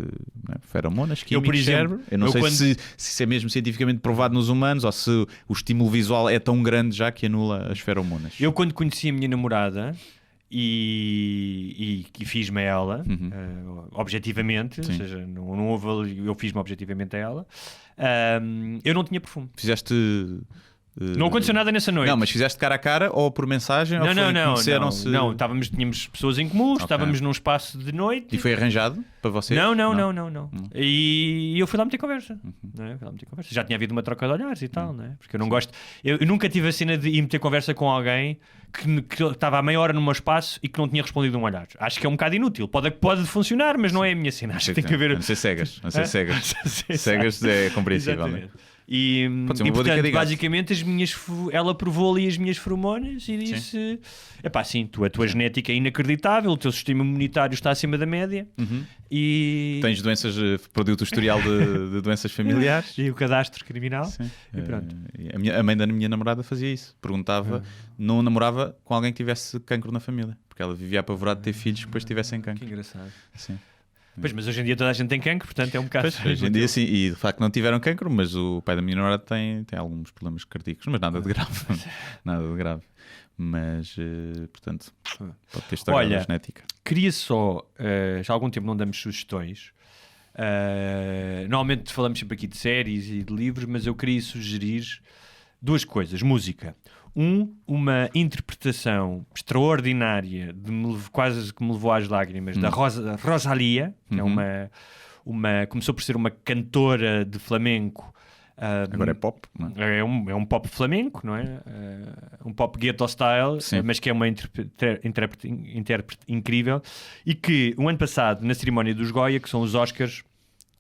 S1: feromonas, químicos,
S8: por exemplo,
S1: cérebro. Eu não sei se isso é mesmo cientificamente provado nos humanos ou se o estímulo visual é tão grande já que anula as feromonas.
S8: Eu, quando conheci a minha namorada e fiz-me a ela, objetivamente, ou seja, não houve ali, eu fiz-me objetivamente a ela, eu não tinha perfume.
S1: Fizeste...
S8: Não aconteceu nada nessa noite.
S1: Não, mas fizeste cara a cara ou por mensagem?
S8: Não, tínhamos pessoas em comum, estávamos num espaço de noite.
S1: E foi arranjado para vocês?
S8: Não. E eu fui lá meter conversa. Já tinha havido uma troca de olhares e tal, não é? Porque eu não gosto. Eu nunca tive a cena de ir meter conversa com alguém que estava a meia hora no meu espaço e que não tinha respondido um olhar. Acho que é um bocado inútil. Pode funcionar, mas não é a minha cena. Acho que tem que haver.
S1: A não ser cegas. Cegas é compreensível.
S8: Exatamente. E portanto, basicamente, ela provou ali as minhas feromonas e disse: sim, a tua genética é inacreditável, o teu sistema imunitário está acima da média e
S1: tens doenças, perdeu-te o historial de doenças familiares
S8: e o cadastro criminal.
S1: Sim.
S8: E pronto.
S1: A mãe da minha namorada fazia isso, perguntava, não namorava com alguém que tivesse cancro na família, porque ela vivia apavorada de ter filhos que depois tivessem cancro.
S8: Que engraçado.
S1: Sim.
S8: Pois, mas hoje em dia toda a gente tem cancro, portanto é um bocado...
S1: Hoje em dia sim, e de facto não tiveram cancro, mas o pai da minha namorada tem alguns problemas cardíacos, mas nada de grave. Nada de grave. Mas, portanto, pode ter estragado a genética.
S8: Queria só, já há algum tempo não damos sugestões, normalmente falamos sempre aqui de séries e de livros, mas eu queria sugerir duas coisas. Música. Uma interpretação extraordinária, quase que me levou às lágrimas, da Rosalía, que é começou por ser uma cantora de flamenco.
S1: Agora é pop, não é?
S8: É um pop flamenco, não é? Um pop ghetto style, mas que é uma intérprete incrível, e que o ano passado, na cerimónia dos Goya, que são os Oscars,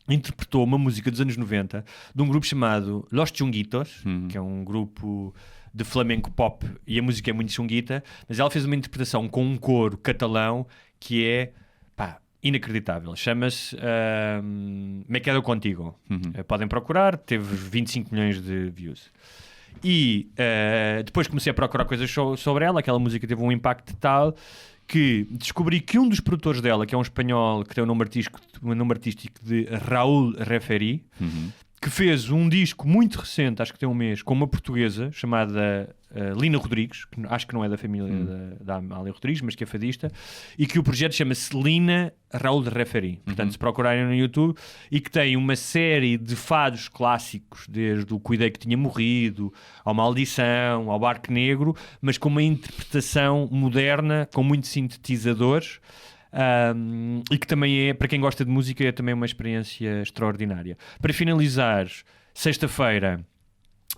S8: interpretou uma música dos anos 90 de um grupo chamado Los Chunguitos, que é um grupo de flamenco pop, e a música é muito chunguita, mas ela fez uma interpretação com um coro catalão que é inacreditável. Chama-se Me Quedo Contigo. Podem procurar, teve 25 milhões de views. E depois comecei a procurar coisas sobre ela. Aquela música teve um impacto tal que descobri que um dos produtores dela, que é um espanhol que tem o nome artístico de Raúl Referi, que fez um disco muito recente, acho que tem um mês, com uma portuguesa chamada Lina Rodrigues, que acho que não é da família da Amália Rodrigues, mas que é fadista, e que o projeto chama-se Lina Raúl Referi. Portanto, se procurarem no YouTube, e que tem uma série de fados clássicos, desde o Cuidei que Tinha Morrido, ao Maldição, ao Barco Negro, mas com uma interpretação moderna, com muitos sintetizadores, e que também é, para quem gosta de música, é também uma experiência extraordinária. Para finalizar, sexta-feira,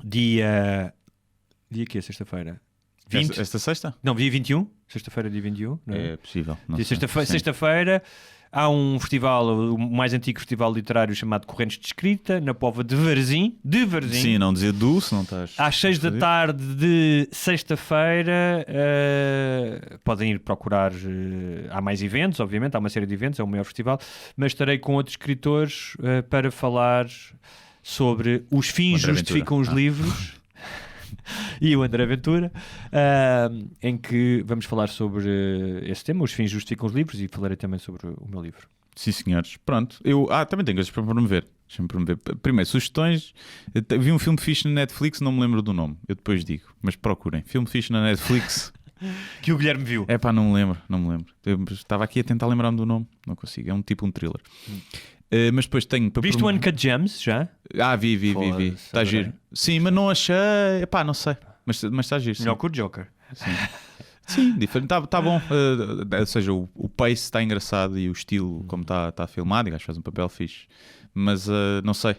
S8: dia que é sexta-feira? 20?
S1: Esta sexta?
S8: Não, dia 21. Sexta-feira, dia 21. Não é?
S1: É possível.
S8: Sexta-feira há um festival, o mais antigo festival literário chamado Correntes de Escrita, na Póvoa de Varzim.
S1: Sim, não dizer se não estás...
S8: Às 6 da tarde de sexta-feira, podem ir procurar, há mais eventos, obviamente, há uma série de eventos, é o maior festival, mas estarei com outros escritores para falar sobre os fins justificam os livros. e o André Ventura, em que vamos falar sobre esse tema, os fins justificam os livros, e falarei também sobre o meu livro.
S1: Sim, senhores. Pronto. Eu também tenho coisas para promover. Deixa-me promover. Primeiro, sugestões. Vi um filme fixe na Netflix, não me lembro do nome. Eu depois digo. Mas procurem. Filme fixe na Netflix.
S8: Que o Guilherme viu.
S1: É pá, não me lembro. Eu estava aqui a tentar lembrar-me do nome. Não consigo. É um thriller. Mas depois tenho para
S8: Viste o Uncut Gems já?
S1: Vi. Está giro. Sim, mas não achei. Epá, não sei. Mas está giro.
S8: Melhor que o Joker.
S1: Sim, diferente. Está bom. Ou seja, o pace está engraçado e o estilo, como está filmado, e acho que faz um papel fixe. Mas não sei.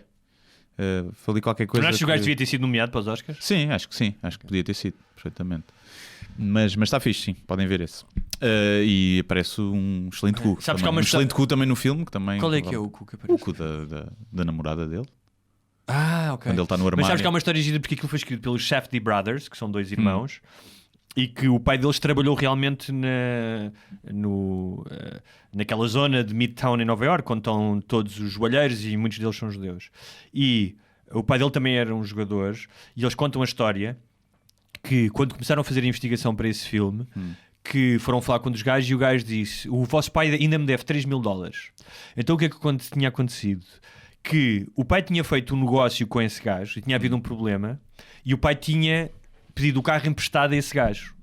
S1: Falei qualquer coisa.
S8: Não achas que o gajo devia ter sido nomeado para os Oscars?
S1: Sim. Acho que podia ter sido, perfeitamente. Mas está fixe, sim. Podem ver esse. E aparece um excelente cu.
S8: Sabes
S1: também.
S8: que há uma
S1: excelente cu também no filme. Que também,
S8: qual é que é o cu que aparece?
S1: O cu da namorada dele.
S8: Ok.
S1: Quando ele está no armário.
S8: Mas sabes que há uma história gira porque aquilo foi escrito pelos Safdie Brothers, que são 2 irmãos, e que o pai deles trabalhou realmente naquela zona de Midtown em Nova Iorque, onde estão todos os joalheiros e muitos deles são judeus. E o pai dele também era um jogador, e eles contam a história que quando começaram a fazer a investigação para esse filme, que foram falar com um dos gajos e o gajo disse: o vosso pai ainda me deve $3.000. Então o que é que tinha acontecido? Que o pai tinha feito um negócio com esse gajo e tinha havido um problema, e o pai tinha pedido o carro emprestado a esse gajo.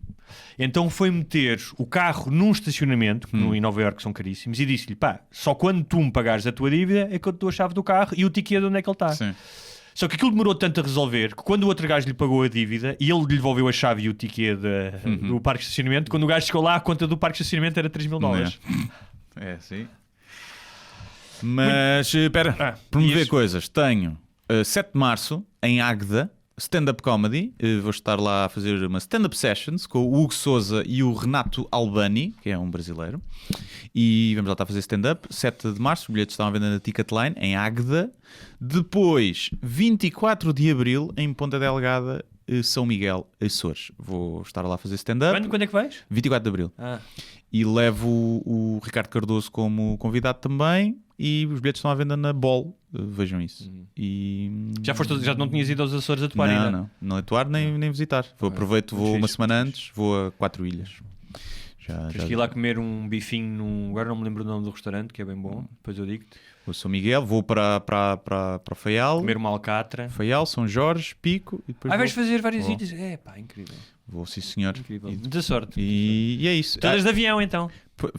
S8: Então foi meter o carro num estacionamento, em Nova Iorque são caríssimos, e disse-lhe: pá, só quando tu me pagares a tua dívida é que eu te dou a chave do carro e o ticket de onde é que ele está.
S1: Sim.
S8: Só que aquilo demorou tanto a resolver que quando o outro gajo lhe pagou a dívida e ele lhe devolveu a chave e o ticket do parque de estacionamento, quando o gajo chegou lá, a conta do parque de estacionamento era $3.000.
S1: Sim. Mas, espera, promover coisas. Tenho 7 de março, em Águeda, stand-up comedy. Vou estar lá a fazer uma stand-up sessions com o Hugo Souza e o Renato Albani, que é um brasileiro. E vamos lá estar a fazer stand-up. 7 de março, os bilhetes estão à venda na Ticketline, em Águeda. Depois, 24 de abril, em Ponta Delgada, São Miguel, Açores. Vou estar lá a fazer stand-up.
S8: Quando é que vais?
S1: 24 de abril. E levo o Ricardo Cardoso como convidado também. E os bilhetes estão à venda na Bol. Vejam isso. E...
S8: Já não tinhas ido aos Açores a atuar ainda?
S1: Não atuar nem visitar. Vou uma semana antes, vou a 4 ilhas.
S8: Tens que ir lá comer um bifinho agora não me lembro o nome do restaurante, que é bem bom. Depois eu digo-te.
S1: Vou a São Miguel, vou para Faial.
S8: Comer uma alcatra.
S1: Faial, São Jorge, Pico. E depois
S8: vais fazer várias ilhas. É pá, incrível.
S1: Vou, sim senhor.
S8: Incrível. Muita sorte.
S1: E é isso.
S8: Todas de avião então.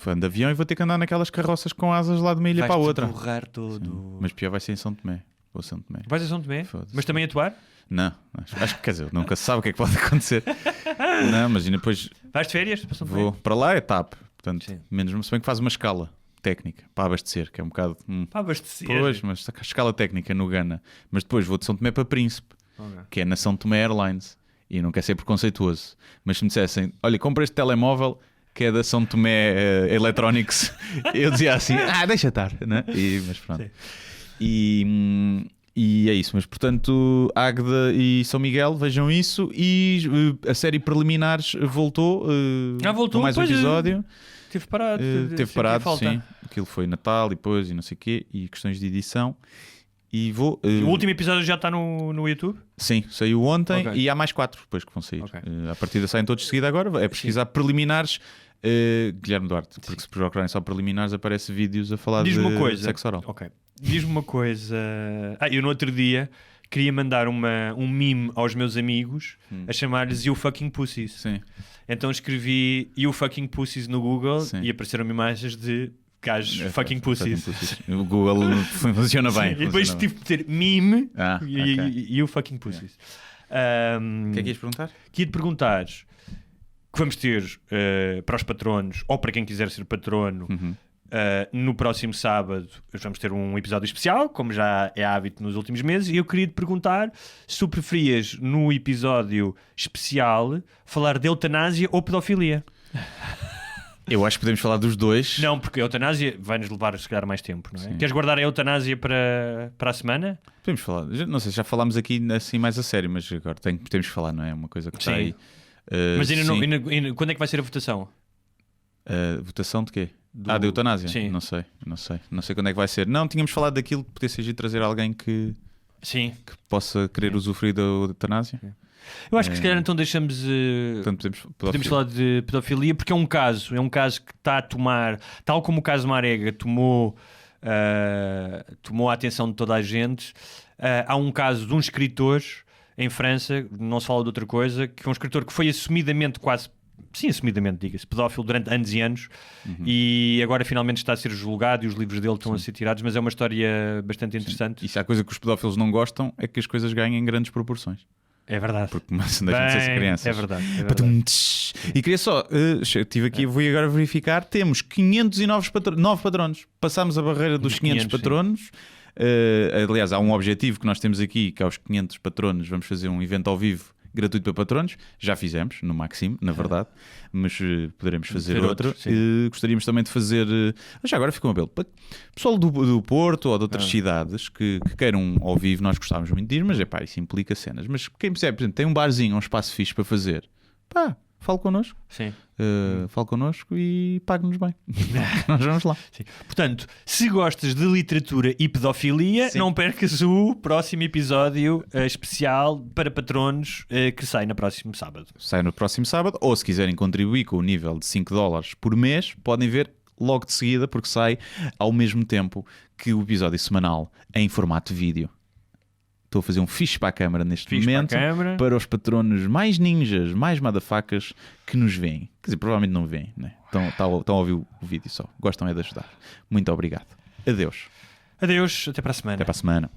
S1: Ando de avião e vou ter que andar naquelas carroças com asas lá de uma ilha para a outra.
S8: Vais-te borrar todo.
S1: Sim. Mas pior vai ser em São Tomé. Vou a São Tomé.
S8: Vais a São Tomé? Mas também atuar?
S1: Não, acho que, quer dizer, nunca se sabe o que é que pode acontecer. Não, mas depois...
S8: Vais de férias para São Tomé?
S1: Vou para lá, é TAP. Portanto, menos se bem que faz uma escala técnica para abastecer, que é um bocado...
S8: Para abastecer?
S1: Pois, mas a escala técnica no Ghana. Mas depois vou de São Tomé para Príncipe, que é na São Tomé Airlines. E não quer ser preconceituoso. Mas se me dissessem, olha, compra este telemóvel que é da São Tomé Electronics, eu dizia assim, deixa estar, né? Mas pronto. E é isso, mas portanto Águeda e São Miguel, vejam isso. E a série Preliminares voltou,
S8: voltou
S1: com mais um episódio.
S8: Teve parado.
S1: Teve parado, sim. Aquilo foi Natal e depois e não sei o quê, e questões de edição. E vou...
S8: O último episódio já está no YouTube?
S1: Sim, saiu ontem e há mais 4 depois que vão sair. A partida saem todos de seguida agora. É pesquisar Preliminares Guilherme Duarte, porque se procurarem só Preliminares aparece vídeos a falar de sexo oral.
S8: Diz-me uma coisa. Eu no outro dia queria mandar um meme aos meus amigos a chamar-lhes You Fucking Pussies.
S1: Sim.
S8: Então escrevi You Fucking Pussies no Google e apareceram-me imagens de gajos fucking pussies.
S1: O Google funciona bem.
S8: E depois tive de ter meme e You Fucking Pussies.
S1: O que é que ias perguntar?
S8: Queria-te perguntar que vamos ter para os patronos ou para quem quiser ser patrono. No próximo sábado vamos ter um episódio especial, como já é hábito nos últimos meses, e eu queria te perguntar se tu preferias no episódio especial falar de eutanásia ou pedofilia.
S1: Eu acho que podemos falar dos dois.
S8: Não, porque a eutanásia vai-nos levar se calhar mais tempo, não é? Queres guardar a eutanásia para a semana?
S1: Podemos falar, não sei, já falámos aqui assim mais a sério, mas agora temos que falar, não é? Uma coisa que está aí.
S8: Mas ainda não, quando é que vai ser a votação?
S1: Votação de quê? Da eutanásia?
S8: Sim.
S1: Não sei quando é que vai ser. Não, tínhamos falado daquilo que podia ser de trazer alguém que possa querer usufruir da eutanásia.
S8: Eu acho que se calhar então deixamos.
S1: Portanto,
S8: Podemos falar de pedofilia, porque é um caso que está a tomar, tal como o caso Marega tomou a atenção de toda a gente. Há um caso de um escritor em França, não se fala de outra coisa, que é um escritor que foi assumidamente diga-se, pedófilo durante anos e anos, e agora finalmente está a ser julgado e os livros dele estão a ser tirados, mas é uma história bastante interessante.
S1: E se há coisa que os pedófilos não gostam é que as coisas ganhem grandes proporções.
S8: É verdade.
S1: Porque começam a ser crianças.
S8: É verdade.
S1: E queria só, estive aqui, vou agora verificar, temos 509 patronos. Passámos a barreira dos 500 patronos. Aliás, há um objetivo que nós temos aqui, que aos 500 patronos vamos fazer um evento ao vivo gratuito para patronos. Já fizemos no Maxime, na verdade, mas poderemos fazer outro. Gostaríamos também de fazer, já agora ficou um apelo, pessoal do Porto ou de outras cidades que queiram ao vivo. Nós gostávamos muito de ir, mas isso implica cenas. Mas quem percebe, por exemplo, tem um barzinho, um espaço fixe para fazer, fale connosco.
S8: Sim.
S1: Fale connosco e pague-nos bem. Nós vamos lá.
S8: Sim. Portanto, se gostas de literatura e pedofilia, não percas o próximo episódio especial para patronos que sai no próximo sábado.
S1: Sai no próximo sábado, ou se quiserem contribuir com o nível de $5 por mês, podem ver logo de seguida, porque sai ao mesmo tempo que o episódio semanal em formato vídeo. Estou a fazer um fixe para a câmara neste momento, para os patronos mais ninjas, mais madafacas que nos veem. Quer dizer, provavelmente não veem, né? Estão a ouvir o vídeo só. Gostam é de ajudar. Muito obrigado. Adeus.
S8: Adeus, até para a semana.
S1: Até para a semana.